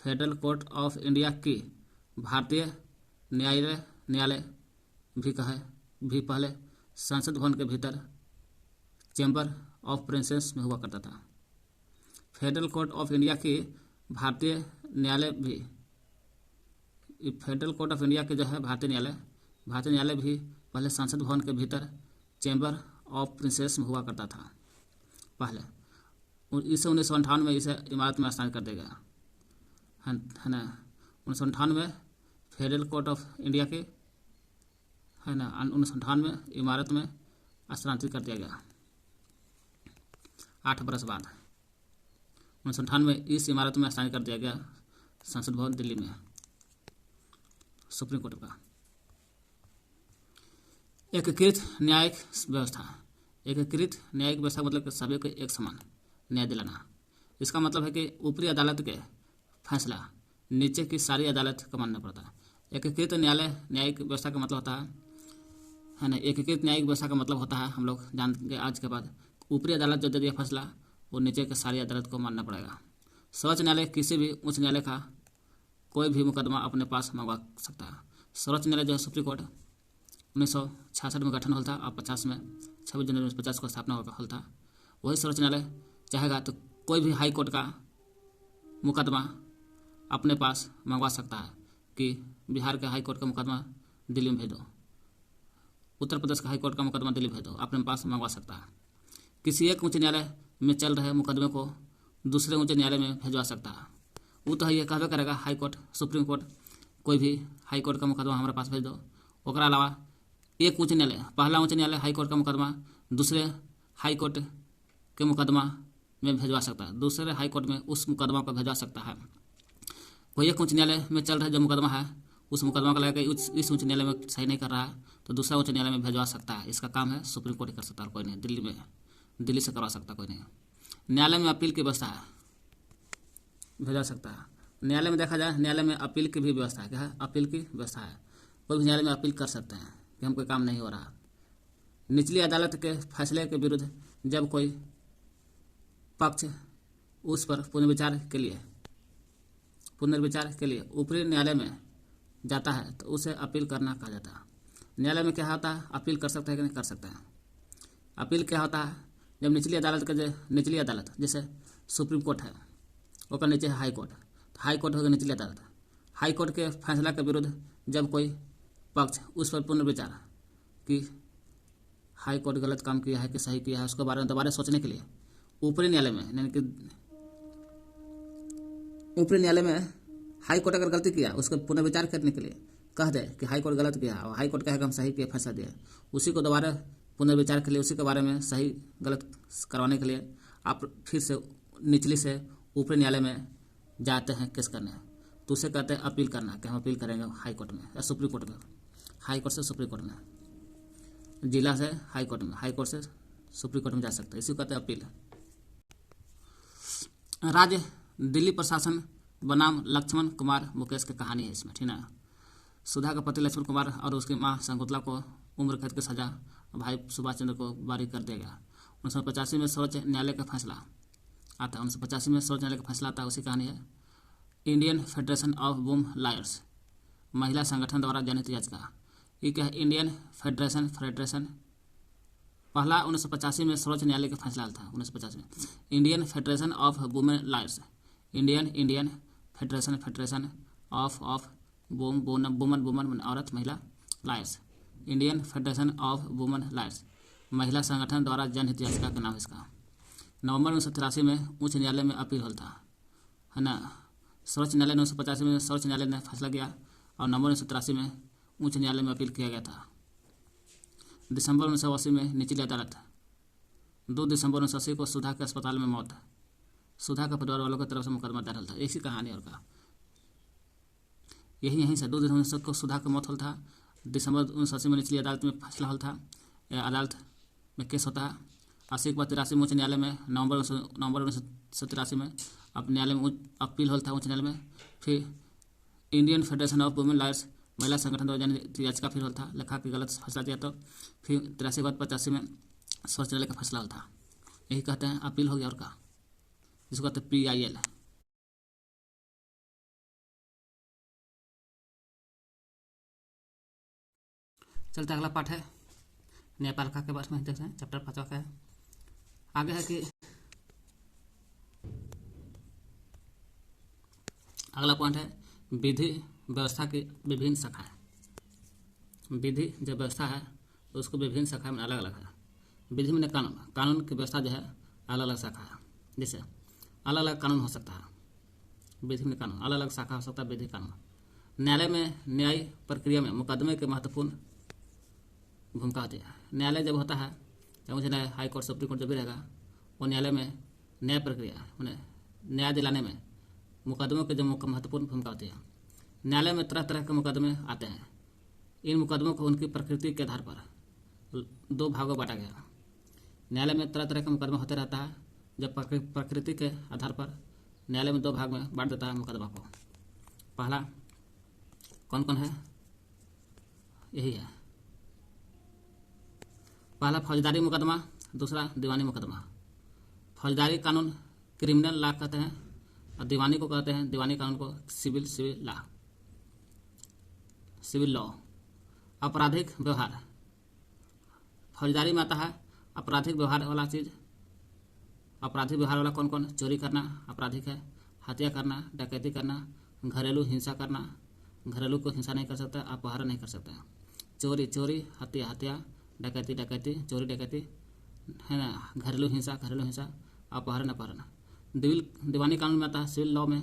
federal court of India की भारतीय न्यायालय भी पहले संसद भवन के भीतर चैम्बर ऑफ प्रिंसेस में हुआ करता था। फेडरल कोर्ट ऑफ इंडिया की भारतीय न्यायालय भी, फेडरल कोर्ट ऑफ इंडिया के जो है भारतीय न्यायालय भी पहले संसद भवन के भीतर चैम्बर ऑफ प्रिंसेस में हुआ करता था पहले। इसे 1958 में इसे इमारत में स्थापित कर दिया गया, है ना। 1958 में फेडरल कोर्ट ऑफ इंडिया के, है ना, 1958 में इमारत में स्थानांतरित कर दिया गया। 8 बरस बाद 1958 में इस इमारत में स्थापित कर दिया गया संसद भवन दिल्ली में। सुप्रीम कोर्ट का। एकीकृत न्यायिक व्यवस्था। एकीकृत न्यायिक व्यवस्था मतलब कि सभी को एक समान न्याय दिलाना। इसका मतलब है कि ऊपरी अदालत के फैसला नीचे की सारी अदालत को मानना पड़ता है। एकीकृत न्यायिक व्यवस्था का मतलब होता है ना, एकीकृत न्यायिक व्यवस्था का मतलब होता है, हम लोग जानेंगे आज के बाद, ऊपरी अदालत जो दे दिया फैसला वो नीचे की सारी अदालत को मानना पड़ेगा। सर्वोच्च न्यायालय किसी भी उच्च न्यायालय का कोई भी मुकदमा अपने पास मंगवा सकता है। सर्वोच्च न्यायालय जो है सुप्रीम कोर्ट 1966 में गठन होल था और 50 में 26 जनवरी 1950 को स्थापना होल था। वही सर्वोच्च न्यायालय चाहेगा तो कोई भी हाई कोर्ट का मुकदमा अपने पास मंगवा सकता है कि बिहार के हाई कोर्ट का मुकदमा दिल्ली में भेज दो, उत्तर प्रदेश का हाई कोर्ट का मुकदमा दिल्ली भेज दो, अपने पास मंगवा सकता है। किसी एक उच्च न्यायालय में चल रहे मुकदमे को दूसरे उच्च न्यायालय में भेजवा सकता है। वो तो ये कहबे करेगा हाई कोर्ट सुप्रीम कोर्ट कोई भी हाई कोर्ट का मुकदमा हमारे पास भेज दो। ओकरा अलावा एक उच्च न्यायालय, पहला उच्च न्यायालय हाई कोर्ट का मुकदमा दूसरे हाई कोर्ट के मुकदमा में भेजवा सकता है, दूसरे हाई कोर्ट में उस मुकदमा को भेजवा सकता है। कोई एक उच्च न्यायालय में चल रहा जो मुकदमा है उस मुकदमा को लेकर इस उच्च न्यायालय में सही नहीं कर रहा है तो दूसरा उच्च न्यायालय में भेजवा सकता है। इसका काम है सुप्रीम कोर्ट कर सकता है, कोई नहीं दिल्ली से करवा सकता कोई नहीं। न्यायालय में अपील की व्यवस्था है, भेजा सकता है। न्यायालय में देखा जाए न्यायालय में अपील की भी व्यवस्था है। क्या है? अपील की व्यवस्था है। कोई भी न्यायालय में अपील कर सकते हैं कि हमको काम नहीं हो रहा। निचली अदालत के फैसले के विरुद्ध जब कोई पक्ष उस पर पुनर्विचार के लिए ऊपरी न्यायालय में जाता है तो उसे अपील करना कहा जाता है। न्यायालय में क्या होता है? अपील कर सकता है कि नहीं कर सकता है। अपील क्या होता है? जब निचली अदालत जैसे सुप्रीम कोर्ट है और नीचे है हाई कोर्ट, तो हाई कोर्ट होगा निचली अदालत। हाई कोर्ट के फैसला के विरुद्ध जब कोई पक्ष उस पर पुनर्विचार कि हाई कोर्ट गलत काम किया है कि सही किया है उसके बारे में दोबारा सोचने के लिए ऊपरी न्यायालय में, यानी कि ऊपरी न्यायालय में हाई कोर्ट अगर गलती किया उसको पुनर्विचार करने के लिए कह दे कि हाई कोर्ट गलत किया और हाई कोर्ट कहेगा हम सही किया फैसला दिया, उसी को दोबारा पुनर्विचार के लिए उसी के बारे में सही गलत करवाने के लिए आप फिर से निचली से ऊपरी न्यायालय में जाते हैं केस करने, तो उसे कहते हैं अपील करना कि हम अपील करेंगे हाई कोर्ट में या सुप्रीम कोर्ट में, हाई कोर्ट से सुप्रीम कोर्ट में, जिला से हाई कोर्ट में, हाई कोर्ट से सुप्रीम कोर्ट में जा सकते हैं, इसी को कहते हैं अपील। राज्य दिल्ली प्रशासन बनाम लक्ष्मण कुमार मुकेश की कहानी है इसमें, ठीक ना। सुधा का पति लक्ष्मण कुमार और उसकी मां शकुंतला को उम्र कैद की सजा भाई सुभाष चंद्र को बारी कर दिया गया। 1985 में सर्वोच्च न्यायालय का फैसला आता है, 1985 में सर्वोच्च न्यायालय का फैसला आता है, उसी कहानी है। इंडियन फेडरेशन ऑफ वुम लॉयर्स, महिला संगठन द्वारा जनहित याचिका। ये क्या है? इंडियन फेडरेशन पहला 1985 में सर्वोच्च न्यायालय का फैसला था। 1985 में Indian federation of women lawyers, Indian federation of woman औरत महिला lawyers, Indian federation of women lawyers, महिला संगठन द्वारा जनहित याचिका का नाम इसका। नवंबर 1983 में उच्च न्यायालय में अपील होता है ना। सर्वोच्च न्यायालय 1985 में सर्वोच्च न्यायालय ने फैसला किया और नवंबर 1983 में उच्च न्यायालय में अपील किया गया था। दिसंबर 1980 में निचली अदालत, 2 दिसंबर 1980 को सुधा के अस्पताल में मौत, सुधा का परिवार वालों की तरफ से मुकदमा दायर था। एक ही कहानी और का यहीं से 2 दिसंबर को सुधा का मौत होल था। दिसंबर 1980 में निचली अदालत में फैसला होल था, अदालत में केस होता है। 80 के बाद 83 में उच्च न्यायालय में नवंबर 1983 में अब न्यायालय में अपील होल था उच्च न्यायालय में। फिर Indian federation of women lawyers, महिला संगठन द्वारा जनहित याचिका फिर होल था, लिखा कि गलत फैसला दिया। तो फिर 83 के बाद 85 में सर्वोच्च न्यायालय का फैसला होल था। यही कहते हैं अपील हो गया और का, जिसको कहते हैं PIL। चलते अगला पाठ है न्यायपालिका के बारे में देखते हैं, चैप्टर 5 का है। आगे है कि अगला पॉइंट है विधि व्यवस्था की विभिन्न शाखाएं। विधि जो व्यवस्था है उसको विभिन्न शाखा में अलग अलग है। विधि में कानून की व्यवस्था जो है अलग अलग शाखा है। जैसे अलग अलग कानून हो सकता है, विधि में कानून अलग अलग शाखा हो सकता है। विधि कानून न्यायालय में न्यायिक प्रक्रिया में मुकदमे के महत्वपूर्ण भूमिका होती है। न्यायालय जब होता है, जब मुझे न्याय हाई कोर्ट सुप्रीम कोर्ट जब भी रहेगा, वो न्यायालय में न्याय प्रक्रिया उन्हें न्याय दिलाने में मुकदमों की जो महत्वपूर्ण भूमिका होती है। न्यायालय में तरह तरह के मुकदमे आते हैं। इन मुकदमों को उनकी प्रकृति के आधार पर दो भागों बांटा गया। न्यायालय में तरह तरह के मुकदमा होते रहता है। जब प्रकृति के आधार पर न्यायालय में दो भाग में बांट देता है मुकदमा को। पहला कौन कौन है, यही है। पहला फौजदारी मुकदमा, दूसरा दीवानी मुकदमा। फौजदारी कानून क्रिमिनल लॉ कहते हैं और दीवानी को कहते हैं, दीवानी कानून को सिविल लॉ। आपराधिक व्यवहार, फौजदारी में आता है आपराधिक व्यवहार वाला चीज। आपराधिक व्यवहार वाला कौन कौन, चोरी करना आपराधिक है, हत्या करना, डकैती करना, घरेलू हिंसा करना, घरेलू को हिंसा नहीं कर सकता, अपहरण नहीं कर सकता। चोरी हत्या, डकैती, चोरी डकैती है ना, घरेलू हिंसा, अपहरण। दीवानी कानून में आता है सिविल लॉ में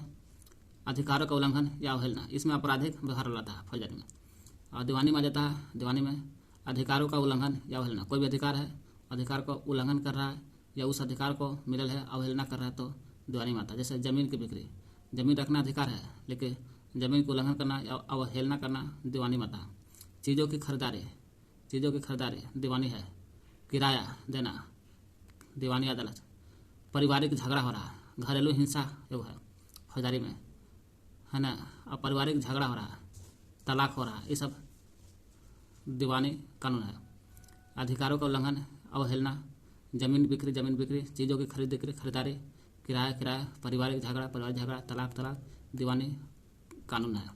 अधिकारों का उल्लंघन या अवहेलना। इसमें आपराधिक व्यवहार वाला था फौजदारी में। और दीवानी में आ जाता है, दीवानी में अधिकारों का उल्लंघन या अवहेलना। कोई भी अधिकार है, अधिकार को उल्लंघन कर रहा है या उस अधिकार को मिलल है अवहेलना कर रहा है तो दीवानी में आता है। जैसे जमीन की बिक्री, जमीन रखना अधिकार है लेकिन जमीन को उल्लंघन करना या अवहेलना करना दीवानी में आता है। चीज़ों की खरीदारी दीवानी है। किराया देना दीवानी अदालत। पारिवारिक झगड़ा हो रहा है, घरेलू हिंसा जो है फौजदारी में है ना, और पारिवारिक झगड़ा हो रहा है, तलाक हो रहा है, ये सब दीवानी कानून है। अधिकारों का उल्लंघन, अवहेलना, जमीन बिक्री, चीज़ों की खरीदारी, किराया, पारिवारिक झगड़ा, तलाक दीवानी कानून है।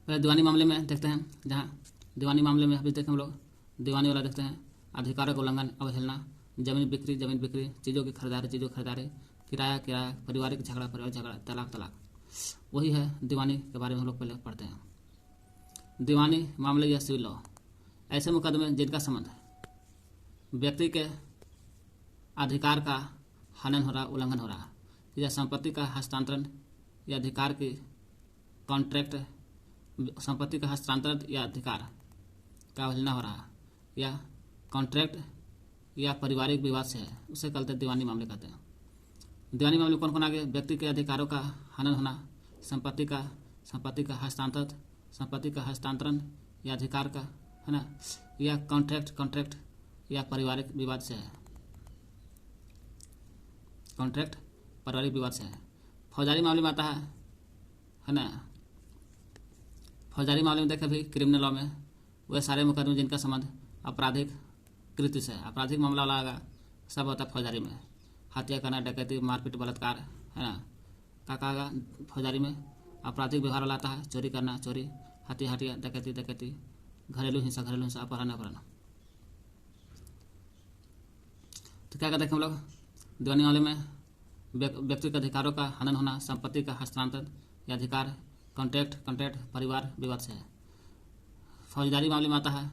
पहले दीवानी मामले में देखते हैं, जहाँ दीवानी मामले में अभी देखें हम लोग दीवानी वाला देखते हैं। अधिकारों का उल्लंघन, अवहेलना, जमीन बिक्री, चीज़ों की खरीदारी, किराया, पारिवारिक झगड़ा, तलाक। वही है दीवानी के बारे में हम लोग पहले पढ़ते हैं। दीवानी मामले या सिविल लॉ, ऐसे मुकदमे जिनका संबंध व्यक्ति के अधिकार का हनन हो रहा, उल्लंघन हो रहा, या संपत्ति का हस्तांतरण या अधिकार की कॉन्ट्रैक्ट, संपत्ति का हस्तांतरण या अधिकार का अवहेलना हो रहा, या कॉन्ट्रैक्ट या पारिवारिक विवाद से है, उसे कहते हैं दीवानी मामले कहते हैं। दीवानी मामले कौन कौन आगे, व्यक्ति के अधिकारों का हनन होना, संपत्ति का हस्तांतरण या अधिकार का है ना, या कॉन्ट्रैक्ट या पारिवारिक विवाद से है, फौजदारी मामले में आता है ना। फौजदारी मामले में देखें भी क्रिमिनल लॉ में वह सारे मुकदमे जिनका संबंध आपराधिक कृत्य से है, आपराधिक मामला वाला सब होता है फौजदारी में। हत्या करना, डकैती, मारपीट, बलात्कार है ना, का फौजदारी में। आपराधिक व्यवहार वाला आता है चोरी करना, हत्या, डकैती, घरेलू हिंसा, अपहरण। तो क्या कहते हैं हम लोग दीवानी मामले में व्यक्ति के अधिकारों का हनन होना, संपत्ति का हस्तांतरण या अधिकार, कॉन्ट्रैक्ट परिवार विवाद से है। फौजदारी मामले में आता है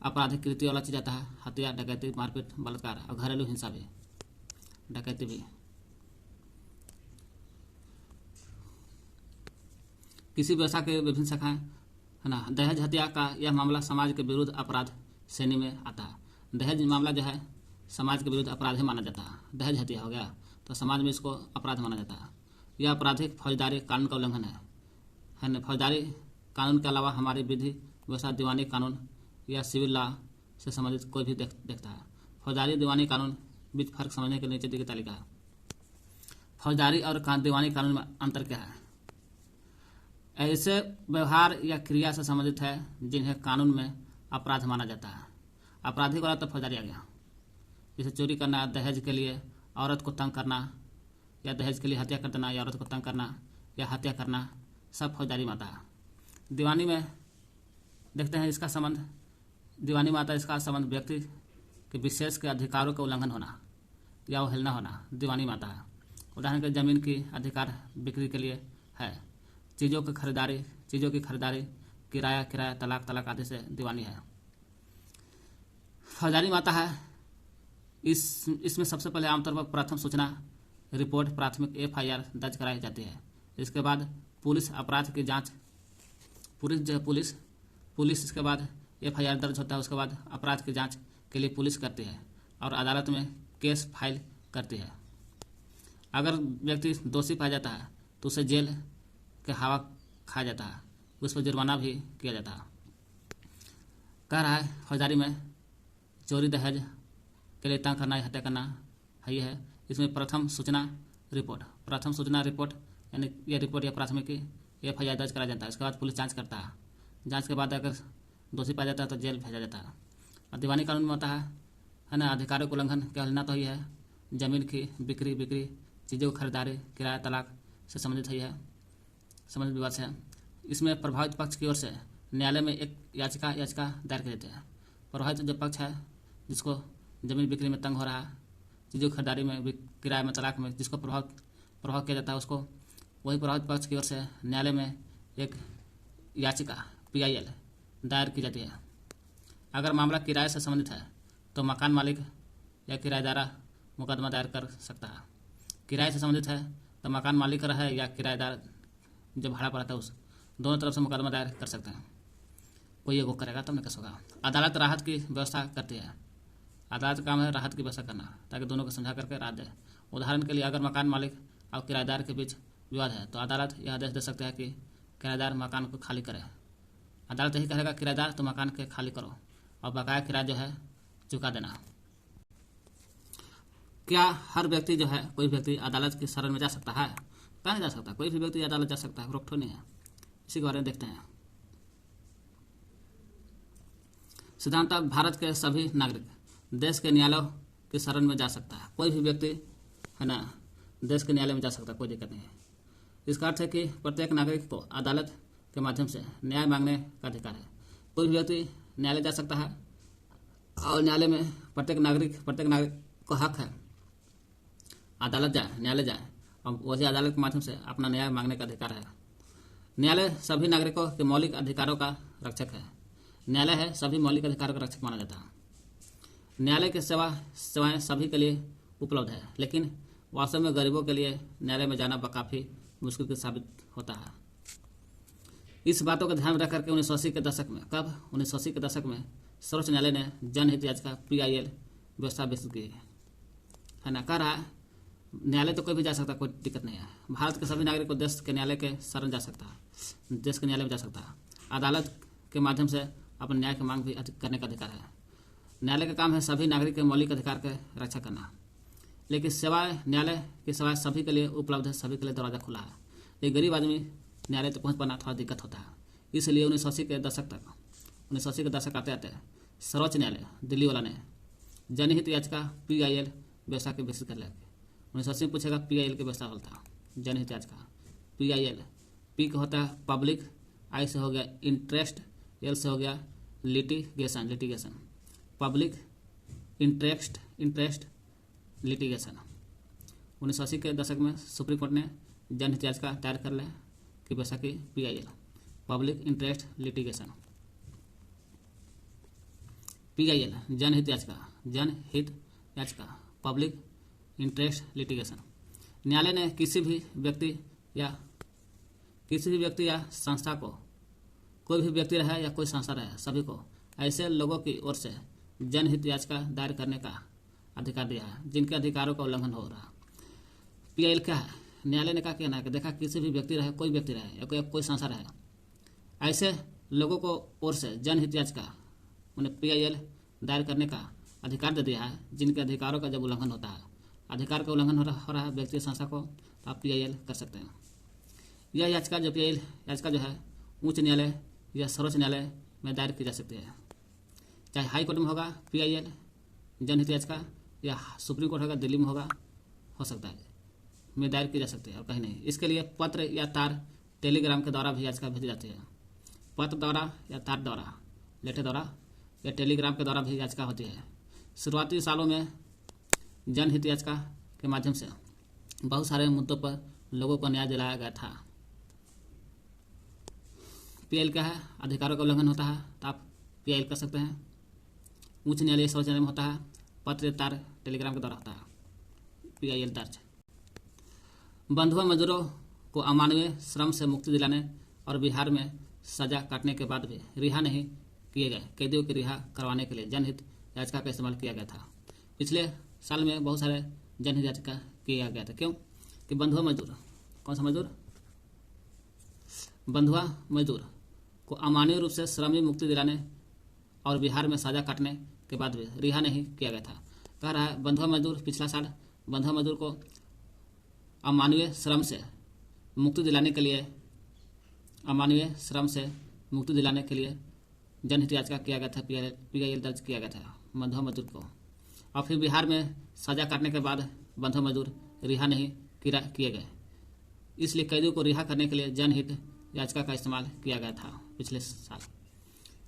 आपराधिक कृत्य वाला चीज आता है, हत्या, डकैती, मारपीट, बलात्कार और घरेलू हिंसा भी, डकैती भी। किसी व्यवसाय के विभिन्न शाखाएं है ना। दहेज हत्या का यह मामला समाज के विरुद्ध अपराध श्रेणी में आता है। दहेज मामला जो है समाज के विरुद्ध अपराध माना जाता है। दहेज हत्या हो गया तो समाज में इसको अपराध माना जाता है। यह आपराधिक फौजदारी कानून का उल्लंघन है ना। फौजदारी कानून के अलावा हमारी विधि व्यवस्था दीवानी कानून या सिविल लॉ से संबंधित कोई भी देखता है। फौजदारी दीवानी कानून बीच फर्क समझने के नीचे दी गई तालिका है। फौजदारी और दीवानी कानून में अंतर क्या है? ऐसे व्यवहार या क्रिया से संबंधित है जिन्हें कानून में अपराध माना जाता है। आपराधिक वाला तो फौजदारी आ गया, जैसे चोरी करना, दहेज के लिए औरत को तंग करना, या दहेज के लिए हत्या कर देना, या औरत को तंग करना या हत्या करना, सब फौजदारी में आता है। दीवानी में देखते हैं इसका संबंध, दीवानी में आता है इसका संबंध व्यक्ति के विशेष के अधिकारों का उल्लंघन होना या अवहेलना होना दीवानी में आता है। उदाहरण के जमीन की अधिकार बिक्री के लिए है, चीज़ों की खरीदारी, किराया, तलाक आदि से दीवानी है। फौजदारी में आता है इसमें सबसे पहले आमतौर पर प्रथम सूचना रिपोर्ट प्राथमिक FIR दर्ज कराई जाती है। इसके बाद पुलिस अपराध की जांच, पुलिस इसके बाद FIR दर्ज होता है। उसके बाद अपराध की जांच के लिए पुलिस करती है और अदालत में केस फाइल करती है। अगर व्यक्ति दोषी पाया जाता है तो उसे जेल के खाया जाता है, उस पर जुर्माना भी किया जाता है। कह रहा है फौजदारी में चोरी दहेज के लिए तंग करना या हत्या करना है ये है। इसमें प्रथम सूचना रिपोर्ट यानी ये रिपोर्ट या प्राथमिकी FIR दर्ज करा जाता है। इसके बाद पुलिस जांच करता है। जांच के बाद अगर दोषी पाया जाता है तो जेल भेजा जाता है। और दीवानी कानून में होता है ना, अधिकारों को उल्लंघन क्या लेना तो ही है। जमीन की बिक्री चीज़ों की खरीदारी, किराया, तलाक से संबंधित है, संबंधित विवाद से है। इसमें प्रभावित पक्ष की ओर से न्यायालय में एक याचिका दायर की जाती है। प्रभावित जो पक्ष है, जिसको जमीन बिक्री में तंग हो रहा है, चीज़ों की खरीदारी में, किराए में, तलाक में जिसको प्रभाव किया जाता है, उसको वही प्रभावित पक्ष की ओर से न्यायालय में एक याचिका PIL दायर की जाती है। अगर मामला किराए से संबंधित है तो मकान मालिक या किराएदार मुकदमा दायर कर सकता है। किराए से संबंधित है तो मकान मालिक रहे या किराएदार जो भाड़ा पर रहता है, उस दोनों तरफ से मुकदमा दायर कर सकते हैं। कोई एगो करेगा तब न कैसे होगा। अदालत राहत की व्यवस्था करती है। अदालत का काम है राहत की व्यवस्था करना, ताकि दोनों को समझा करके राहत दे। उदाहरण के लिए अगर मकान मालिक और किराएदार के बीच विवाद है तो अदालत यह आदेश दे सकते हैं कि किराएदार मकान को खाली करे। अदालत यही कहेगा किराएदार तो मकान के खाली करो और बकाया किराया जो है चुका देना। क्या हर व्यक्ति जो है, कोई व्यक्ति अदालत की शरण में जा सकता है? कहाँ नहीं जा सकता, कोई भी व्यक्ति अदालत जा सकता है, रोक टोक नहीं है। इसी के बारे में देखते हैं। सिद्धांत: भारत के सभी नागरिक देश के न्यायालयों की शरण में जा सकता है। कोई भी व्यक्ति है ना देश के न्यायालय में जा सकता है, कोई दिक्कत नहीं है। इसका अर्थ है कि प्रत्येक नागरिक को अदालत के माध्यम से न्याय मांगने का अधिकार है। कोई भी व्यक्ति न्यायालय जा सकता है और न्यायालय में प्रत्येक नागरिक को हक है अदालत जाए, न्यायालय जाए और वही अदालत के माध्यम से अपना न्याय मांगने का अधिकार है। न्यायालय सभी नागरिकों के मौलिक अधिकारों का रक्षक है। न्यायालय है सभी मौलिक अधिकारों का रक्षक माना जाता है। न्यायालय की सेवाएं सभी के लिए उपलब्ध है, लेकिन वास्तव में गरीबों के लिए न्यायालय में जाना काफ़ी मुश्किल साबित होता है। इस बातों का ध्यान में रख करके 1980 के दशक में सर्वोच्च न्यायालय ने जनहित याचिका PIL व्यवस्था विकसित की है ना। कह रहा है न्यायालय तो कोई भी जा सकता है, कोई दिक्कत नहीं है। भारत के सभी नागरिक को देश के न्यायालय के शरण जा सकता है, देश के न्यायालय में जा सकता है। अदालत के माध्यम से अपने न्याय की मांग भी करने का अधिकार है। न्यायालय का काम है सभी नागरिक के मौलिक अधिकार के रक्षा करना, लेकिन न्यायालय की सेवाएं सभी के लिए उपलब्ध है, सभी के लिए दरवाजा खुला है। एक गरीब आदमी न्यायालय तक पहुँच पाना थोड़ा दिक्कत होता है। इसलिए 1980 के दशक आते आते सर्वोच्च न्यायालय दिल्ली वाला ने जनहित याचिका PIL व्यवस्था के विकसित कर लिया। 1980 में पूछेगा PIL की व्यवस्था होता है जनहित याचिका PIL। P का होता है पब्लिक, I से हो गया इंटरेस्ट, L से हो गया लिटिगेशन, पब्लिक इंटरेस्ट लिटिगेशन। 1980 के दशक में सुप्रीम कोर्ट ने जनहित याचिका दायर कर लिया कि व्यवस्था की PIL public interest litigation. PIL जनहित याचिका पब्लिक इंटरेस्ट लिटिगेशन। न्यायालय ने किसी भी व्यक्ति या संस्था को, कोई भी व्यक्ति रहे या कोई संस्था रहे, सभी को ऐसे लोगों की ओर से जनहित याचिका दायर करने का अधिकार दिया है जिनके अधिकारों का उल्लंघन हो रहा है। PIL क्या है? न्यायालय ने क्या कहना है कि देखा किसी भी व्यक्ति रहे, कोई व्यक्ति रहे या कोई संस्था रहे, ऐसे लोगों को ओर से जनहित याचिका उन्हें PIL दायर करने का अधिकार दे दिया है जिनके अधिकारों का जब उल्लंघन होता है, अधिकार का उल्लंघन हो रहा है व्यक्ति संस्था को, तो आप PIL कर सकते हैं। यह याचिका PIL याचिका जो है उच्च न्यायालय या सर्वोच्च न्यायालय में दायर की जा सकती है। चाहे हाई कोर्ट में होगा PIL जनहित याचिका या सुप्रीम कोर्ट होगा दिल्ली में होगा, हो सकता है में दायर की जा सकती है और कहीं नहीं। इसके लिए पत्र या तार टेलीग्राम के द्वारा भी याचिका भेजी जाती है। पत्र द्वारा या तार द्वारा, लेटर द्वारा या टेलीग्राम के द्वारा भी याचिका होती है। शुरुआती सालों में जनहित याचिका के माध्यम से बहुत सारे मुद्दों पर लोगों को न्याय दिलाया गया था। PIL क्या है? अधिकारों का उल्लंघन होता है तो आप PIL कर सकते हैं। उच्च न्यायालय सर्वोच्च न्यायालय में होता है, पत्र तार टेलीग्राम के द्वारा होता है PIL दर्ज। बंधुआ मजदूरों को अमानवीय श्रम से मुक्ति दिलाने और बिहार में सजा काटने के बाद भी रिहा नहीं किए गए कैदियों को रिहा करवाने के लिए जनहित याचिका का इस्तेमाल किया गया था। पिछले साल में बहुत सारे जनहित याचिका किया गया था। क्यों? कि बंधुआ मजदूर, कौन सा मजदूर? बंधुआ मजदूर को अमानवीय रूप से श्रम मुक्ति दिलाने और बिहार में सजा काटने के बाद भी रिहा नहीं किया गया था। कह रहा है बंधुआ मजदूर पिछला साल बंधुआ मजदूर को अमानवीय श्रम से मुक्ति दिलाने के लिए जनहित याचिका किया गया था, PIL दर्ज किया गया था बंधुआ मजदूर को, और फिर बिहार में सजा काटने के बाद बंधुआ मजदूर रिहा नहीं किए गए। इसलिए कैदियों को रिहा करने के लिए जनहित याचिका का इस्तेमाल किया गया था पिछले साल।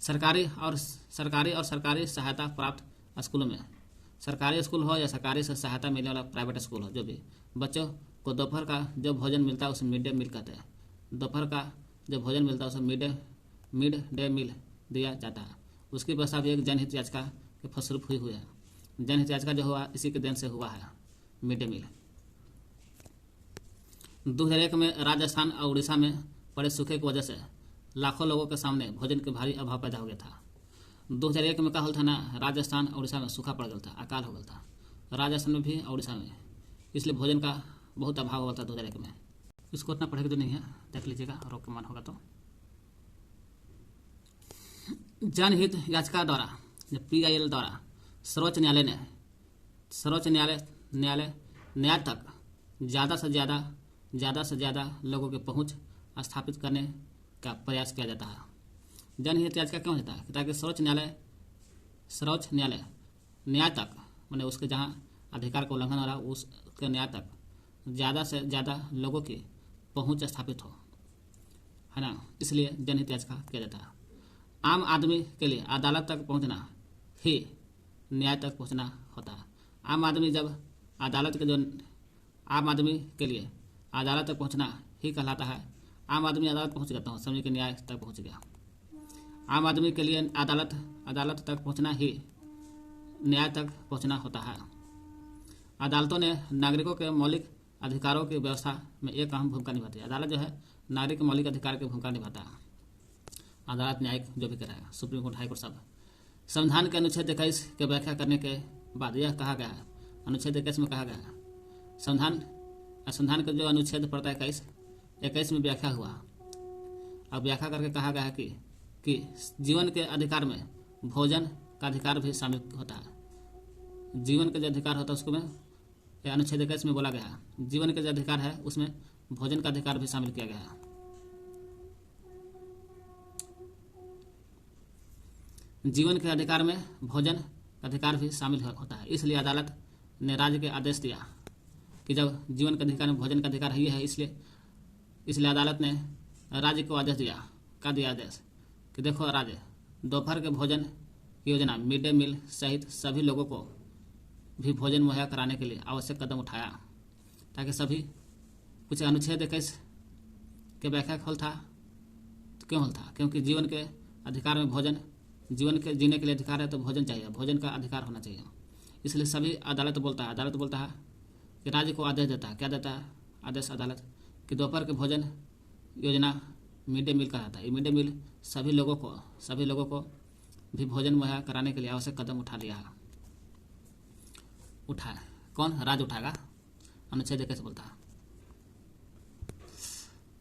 सरकारी और सरकारी सहायता प्राप्त स्कूलों में, सरकारी स्कूल हो या सरकारी से सहायता मिलने वाला प्राइवेट स्कूल हो, जो भी बच्चों को दोपहर का जो भोजन मिलता है उसे मिड डे मील कहते हैं। दोपहर का जो भोजन मिलता है उसे मिड डे मील दिया जाता है। उसकी व्यवस्था भी एक जनहित याचिका के फलस्वरूप हुई है। जनहित याचिका जो हुआ इसी के देन से हुआ है मिड डे मील। 2001 में राजस्थान और उड़ीसा में पड़े सूखे की वजह से लाखों लोगों के सामने भोजन के भारी अभाव पैदा हो गया था। 2001 में का होल था ना, राजस्थान और उड़ीसा में सूखा पड़ गया था, अकाल हो गया था, राजस्थान में भी और उड़ीसा में, इसलिए भोजन का बहुत अभाव हुआ था 2001 में। इसको उतना पढ़ेगा तो नहीं है, देख लीजिएगा रोक के मन होगा तो। जनहित याचिका द्वारा PIL द्वारा सर्वोच्च न्याय तक ज़्यादा से ज़्यादा लोगों की पहुंच स्थापित करने का प्रयास किया जाता है। जनहित याचिका क्यों होता है? ताकि सर्वोच्च न्याय तक, माने उसके जहां अधिकार का उल्लंघन हो रहा है उसके न्याय तक ज़्यादा से ज़्यादा लोगों की पहुंच स्थापित हो, है ना, इसलिए जनहित याचिका किया जाता है। आम आदमी के लिए अदालत तक पहुंचना ही न्याय तक पहुंचना होता है। आम आदमी के लिए अदालत तक पहुंचना ही कहलाता है। आम आदमी अदालत पहुंच गया तो समझ के न्याय तक पहुंच गया। आम आदमी के लिए अदालत तक पहुंचना ही न्याय तक पहुंचना होता है। अदालतों ने नागरिकों के मौलिक अधिकारों की व्यवस्था में एक अहम भूमिका निभाती है। अदालत जो है नागरिक के मौलिक अधिकार की भूमिका निभाता है। अदालत न्यायिक जो भी कराएगा, सुप्रीम कोर्ट, हाई कोर्ट सब। संविधान के अनुच्छेद 21 की व्याख्या करने के बाद यह कहा गया है, अनुच्छेद 21 में कहा गया है, संविधान का जो अनुच्छेद पड़ता है 21 में व्याख्या हुआ। अब व्याख्या करके कहा गया है कि जीवन के अधिकार में भोजन का अधिकार भी शामिल होता है। जीवन का जो अधिकार होता है उसको में अनुच्छेद 21 में बोला गया है, जीवन का जो अधिकार है उसमें भोजन का अधिकार भी शामिल किया गया है। जीवन के अधिकार में भोजन का अधिकार भी शामिल होता है। इसलिए अदालत ने राज्य के आदेश दिया कि जब जीवन के अधिकार में भोजन का अधिकार ही है, इसलिए अदालत ने राज्य को आदेश दिया आदेश कि देखो राज्य, दोपहर के भोजन योजना मिड डे मील सहित सभी लोगों को भी भोजन मुहैया कराने के लिए आवश्यक कदम उठाया, ताकि सभी कुछ अनुच्छेद 21 के व्याख्या खोल था। क्यों होल था? क्योंकि जीवन के अधिकार में भोजन, जीवन के जीने के लिए अधिकार है तो भोजन चाहिए, भोजन का अधिकार होना चाहिए। इसलिए सभी अदालत बोलता है कि राज्य को आदेश देता है, क्या देता है आदेश अदालत, कि दोपहर के भोजन योजना मिड डे मील कहलाता है। ये मिड डे मील सभी लोगों को भी भोजन मुहैया कराने के लिए आवश्यक कदम उठाए। कौन? राज्य उठाएगा, अनुच्छेद 21 बोलता है।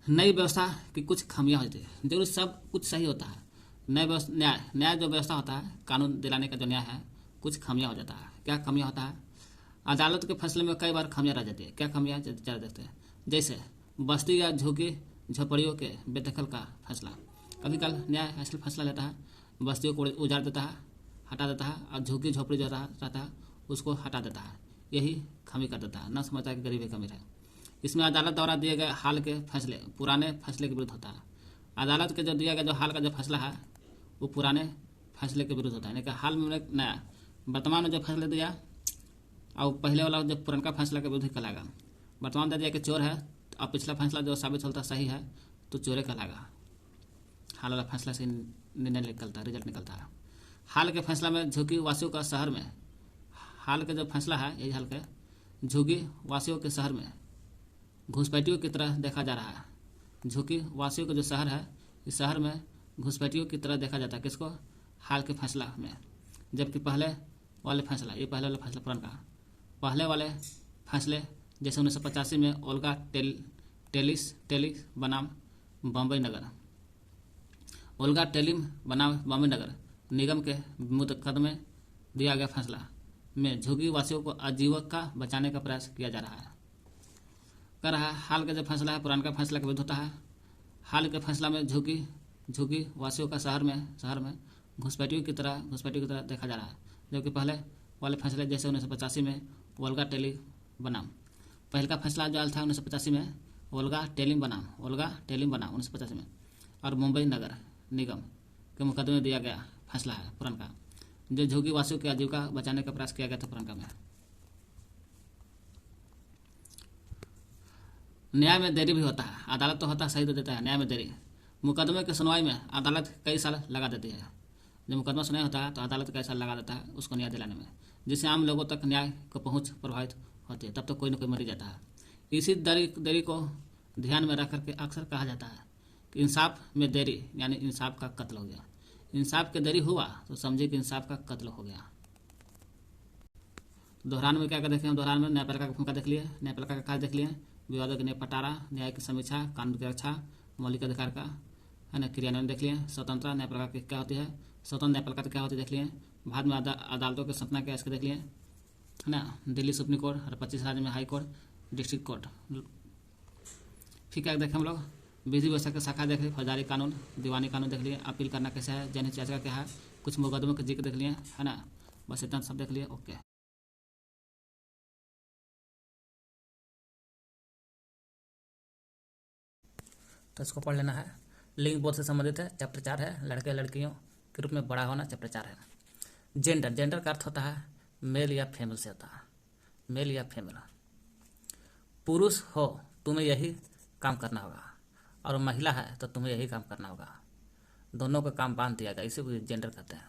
नई व्यवस्था की कुछ खामियां होती है, जरूर सब कुछ सही होता है। न्याय जो व्यवस्था होता है, कानून दिलाने का जो न्याय है, कुछ खामियां हो जाता है। क्या खामियां होता है? अदालत के फैसले में कई बार खामियां रह जाती है। क्या खामियां ज़्यादा देखते हैं? जैसे बस्ती या झुग्गी झोपड़ियों के बेदखल का फैसला। कभी कल न्याय ऐसा फैसला लेता है, बस्तियों को उजाड़ देता है, हटा देता है, और झुग्गी झोपड़ी जो रहता है उसको हटा देता है। यही खामी कर देता है, न समझता है कि गरीबी कमी है। इसमें अदालत द्वारा दिए गए हाल के फैसले पुराने फैसले के विरुद्ध होता है। अदालत के जो दिया गया जो हाल का जो फैसला है वो पुराने फैसले के विरुद्ध होता है। यानी कि हाल में नया वर्तमान में जो फैसला दिया और पहले वाला जो पुराना फैसला के विरुद्ध कहलाएगा। वर्तमान दे दिया कि चोर है, और पिछला फैसला जो साबित होता सही है तो चोरे कहलाएगा। हाल वाला फैसला से निर्णय निकलता है, रिजल्ट निकलता है। हाल के फैसला में झुग्गी वासियों का शहर में, हाल के जो फैसला है यही हाल के झुग्गी वासियों के शहर में घुसपैठियों की तरह देखा जा रहा है। झुग्गी वासियों का जो शहर है, इस शहर में घुसपैठियों की तरह देखा जाता है। किसको? हाल के फैसला में। जबकि पहले वाले फैसला, ये पहले वाला फैसला पुराना का, पहले वाले फैसले जैसे 1985 में ओल्गा टेलिस बनाम बम्बई नगर। ओल्गा टेलिम बनाम बम्बई नगर निगम के मुकदमे दिया गया फैसला में झुग्गी वासियों को आजीविका बचाने का प्रयास किया जा रहा है। कर रहा है हाल का जो फैसला है पुराना फैसला के विरुद्ध होता है। हाल के फैसला में झुग्गी वासियों का शहर में घुसपैठियों की तरह देखा जा रहा है, जबकि पहले वाले फैसले जैसे 1985 में ओल्गा टेली बनाम, पहले का फैसला जो आया था 1985 में ओल्गा टेलिम बनाम 1985 में, और मुंबई नगर निगम के मुकदमे दिया गया फैसला है पुराना, जो झुग्गी वासियों की आजीविका बचाने का प्रयास किया गया था पुराना में। न्याय में देरी भी होता है। अदालत तो होता है, सही तो देता है, न्याय में देरी। मुकदमे की सुनवाई में अदालत कई साल लगा देती है। जब मुकदमा सुनाई होता है तो अदालत कई साल लगा देता है उसको न्याय दिलाने में, जिससे आम लोगों तक न्याय को पहुंच प्रभावित होती है। तब तक कोई न कोई मर ही जाता है। इसी देरी को ध्यान में रख करके अक्सर कहा जाता है कि इंसाफ में देरी यानी इंसाफ का कत्ल हो गया। इंसाफ के देरी हुआ तो समझिए कि इंसाफ का कत्ल हो गया। दोहरान में क्या क्या देखे? दोहरान में न्यायपालिका की भूमिका देख लिए, न्यायपालिका का कार्य देख लिए, विवादों के निपटारा, न्याय की समीक्षा, कानून की रक्षा, मौलिक अधिकार का है ना क्रियान्वयन देख लिए, स्वतंत्रता न्यायपालिका की क्या होती है, स्वतंत्र न्यायपालिका क्या होती है देख लिए, बाद में अदालतों की संरचना क्या इसके देख लिए, है ना, दिल्ली सुप्रीम कोर्ट और 25 राज्य में हाई कोर्ट, डिस्ट्रिक्ट कोर्ट। फिर क्या देखें हम लोग? विधि व्यवस्था की शाखा देख लिए, फौजदारी कानून, दीवानी कानून देख लिए, अपील करना कैसा है, जनहित याचिका क्या है, कुछ मुकदमों के जिक्र देख लिए, है ना, बस इतना सब देख लिए। ओके, तो इसको पढ़ लेना है। लिंग बोध से संबंधित है, चैप्टर 4 है। लड़के लड़कियों के रूप में बड़ा होना, चैप्टर 4 है। जेंडर का अर्थ होता है मेल या फीमेल से होता है, मेल या फीमेल। पुरुष हो तुम्हें यही काम करना होगा, और महिला है तो तुम्हें यही काम करना होगा। दोनों का काम बांध दिया गया, इसी को जेंडर कहते हैं।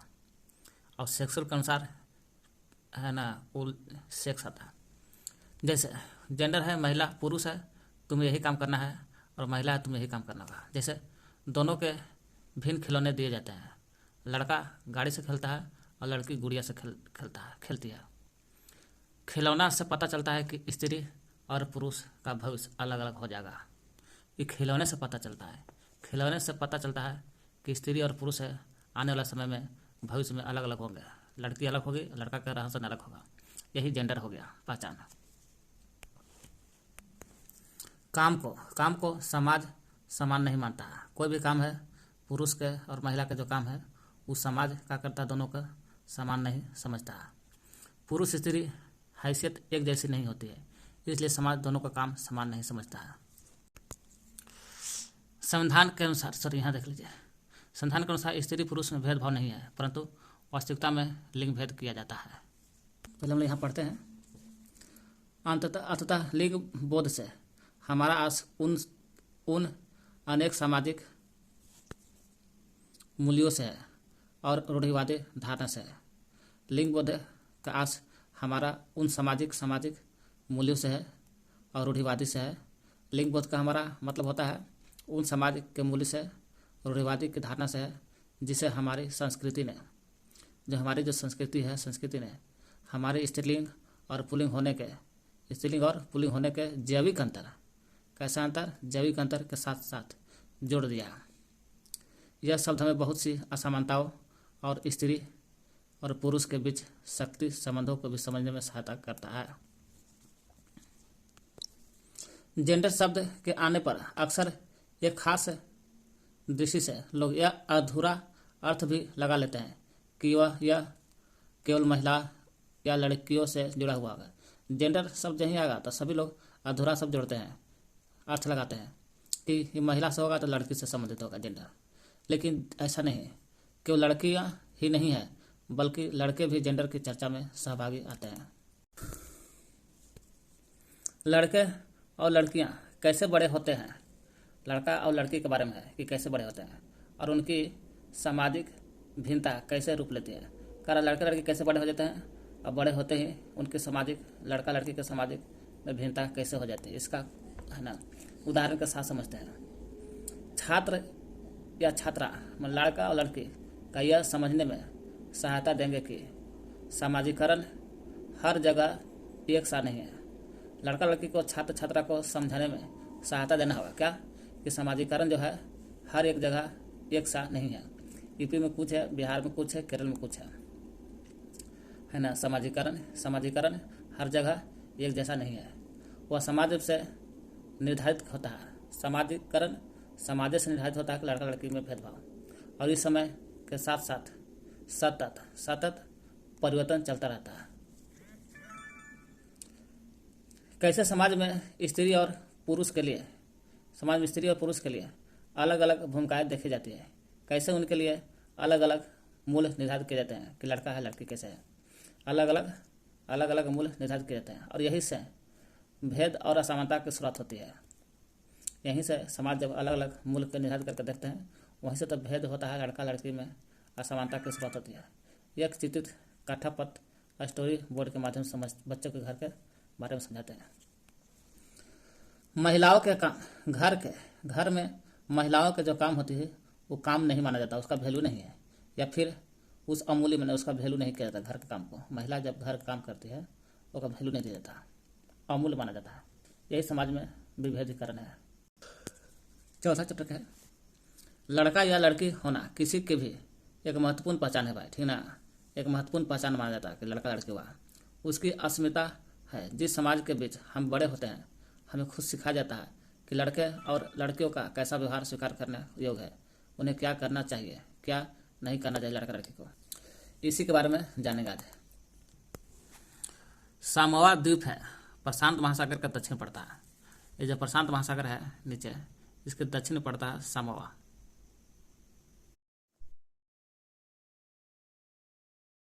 और सेक्सुअल के अनुसार है ना कुल सेक्स आता है। जैसे जेंडर है महिला पुरुष है तुम्हें यही काम करना है, और महिला है तुम्हें यही काम करना होगा। जैसे दोनों के भिन्न खिलौने दिए जाते हैं। लड़का गाड़ी से खेलता है और लड़की गुड़िया से खेलती है। खिलौना से पता चलता है कि स्त्री और पुरुष का भविष्य अलग अलग हो जाएगा। ये खिलौने से पता चलता है। खिलौने से पता चलता है कि स्त्री और पुरुष है आने वाला समय में भविष्य में अलग अलग होंगे। लड़की अलग होगी, लड़का का रहन सहन अलग होगा। यही जेंडर हो गया, पहचान। काम को समाज समान नहीं मानता है। कोई भी काम है पुरुष के और महिला के जो काम है उस समाज का करता दोनों का समान नहीं समझता है। पुरुष स्त्री हैसियत एक जैसी नहीं होती है, इसलिए समाज दोनों का काम समान नहीं समझता है। संविधान के अनुसार यहाँ देख लीजिए, संविधान के अनुसार स्त्री पुरुष में भेदभाव नहीं है, परंतु वास्तविकता में लिंग भेद किया जाता है। पहले हम यहाँ पढ़ते हैं। अंततः लिंग बोध से हमारा आस उन अनेक सामाजिक मूल्यों से है और रूढ़िवादी धारणा से है। लिंग बोध का आस हमारा उन सामाजिक मूल्यों से है और रूढ़िवादी से है। लिंग बोध का हमारा मतलब होता है उन समाज के मूल्य से, रूढ़िवादी की धारणा से है, जिसे हमारी संस्कृति ने हमारे स्त्रीलिंग और पुल्लिंग होने के जैविक अंतर, कैसा अंतर? जैविक अंतर के साथ साथ जोड़ दिया। यह शब्द हमें बहुत सी असमानताओं और स्त्री और पुरुष के बीच शक्ति संबंधों को भी समझने में सहायता करता है। जेंडर शब्द के आने पर अक्सर एक खास दृष्टि से लोग यह अधूरा अर्थ भी लगा लेते हैं कि यह केवल महिला या लड़कियों से जुड़ा हुआ है। जेंडर शब्द यहीं आएगा तो सभी लोग अधूरा शब्द जोड़ते हैं, अर्थ लगाते हैं कि ये महिला से होगा तो लड़की से संबंधित होगा जेंडर। लेकिन ऐसा नहीं है, केवल लड़कियां ही नहीं है बल्कि लड़के भी जेंडर की चर्चा में सहभागी आते हैं। लड़के और लड़कियां कैसे बड़े होते हैं, लड़का और लड़की के बारे में है कि कैसे बड़े होते हैं और उनकी सामाजिक भिन्नता कैसे रूप लेती है। कारण लड़के लड़की कैसे बड़े हो जाते हैं और बड़े होते ही उनके सामाजिक, लड़का लड़की के सामाजिक में भिन्नता कैसे हो जाती है, इसका है ना उदाहरण के साथ समझते हैं। छात्र या छात्रा मतलब लड़का और लड़की का यह समझने में सहायता देंगे कि सामाजिकरण हर जगह एक सा नहीं है। लड़का लड़की को छात्र छात्रा को समझाने में सहायता देना होगा क्या कि समाजीकरण जो है हर एक जगह एक सा नहीं है। यूपी में कुछ है, बिहार में कुछ है, केरल में कुछ है ना। समाजीकरण हर जगह एक जैसा नहीं है। वह समाज से निर्धारित होता है। समाजीकरण समाज से निर्धारित होता है कि लड़का लड़की में भेदभाव, और इस समय के साथ साथ सतत परिवर्तन चलता रहता है। कैसे समाज में स्त्री और पुरुष के लिए अलग अलग भूमिकाएं देखी जाती है। कैसे उनके लिए अलग अलग मूल्य निर्धारित किए जाते हैं कि लड़का है लड़की कैसे है। अलग अलग मूल्य निर्धारित किए जाते हैं, और यही से भेद और असमानता की शुरुआत होती है। यहीं से समाज जब अलग अलग मूल्य को निर्धारित करके देखते हैं, वहीं से तब भेद होता है, लड़का लड़की में असमानता की शुरुआत होती है। एक चित्रित काठापत्र स्टोरी बोर्ड के माध्यम से बच्चों के घर के बारे में समझाते हैं। महिलाओं के काम, घर में महिलाओं के जो काम होती है वो काम नहीं माना जाता, उसका वैल्यू नहीं है, या फिर उस अमूल्य में उसका वैल्यू नहीं किया जाता। घर के काम को महिला जब घर का काम करती है उसका वैल्यू नहीं दिया जाता, अमूल्य माना जाता है। यही समाज में विभेदीकरण है। चौथा चैप्टर है लड़का या लड़की होना किसी के भी एक महत्वपूर्ण पहचान है भाई, ठीक ना। एक महत्वपूर्ण पहचान माना जाता है कि लड़का लड़की हुआ, उसकी अस्मिता है। जिस समाज के बीच हम बड़े होते हैं, हमें खुद सिखाया जाता है कि लड़के और लड़कियों का कैसा व्यवहार स्वीकार करने योग्य है, उन्हें क्या करना चाहिए, क्या नहीं करना चाहिए लड़का लड़की को। इसी के बारे में जानेंगे आज। सामोआ द्वीप है, प्रशांत महासागर का दक्षिण पड़ता है। ये जो प्रशांत महासागर है नीचे, इसके दक्षिण पड़ता है सामोआ।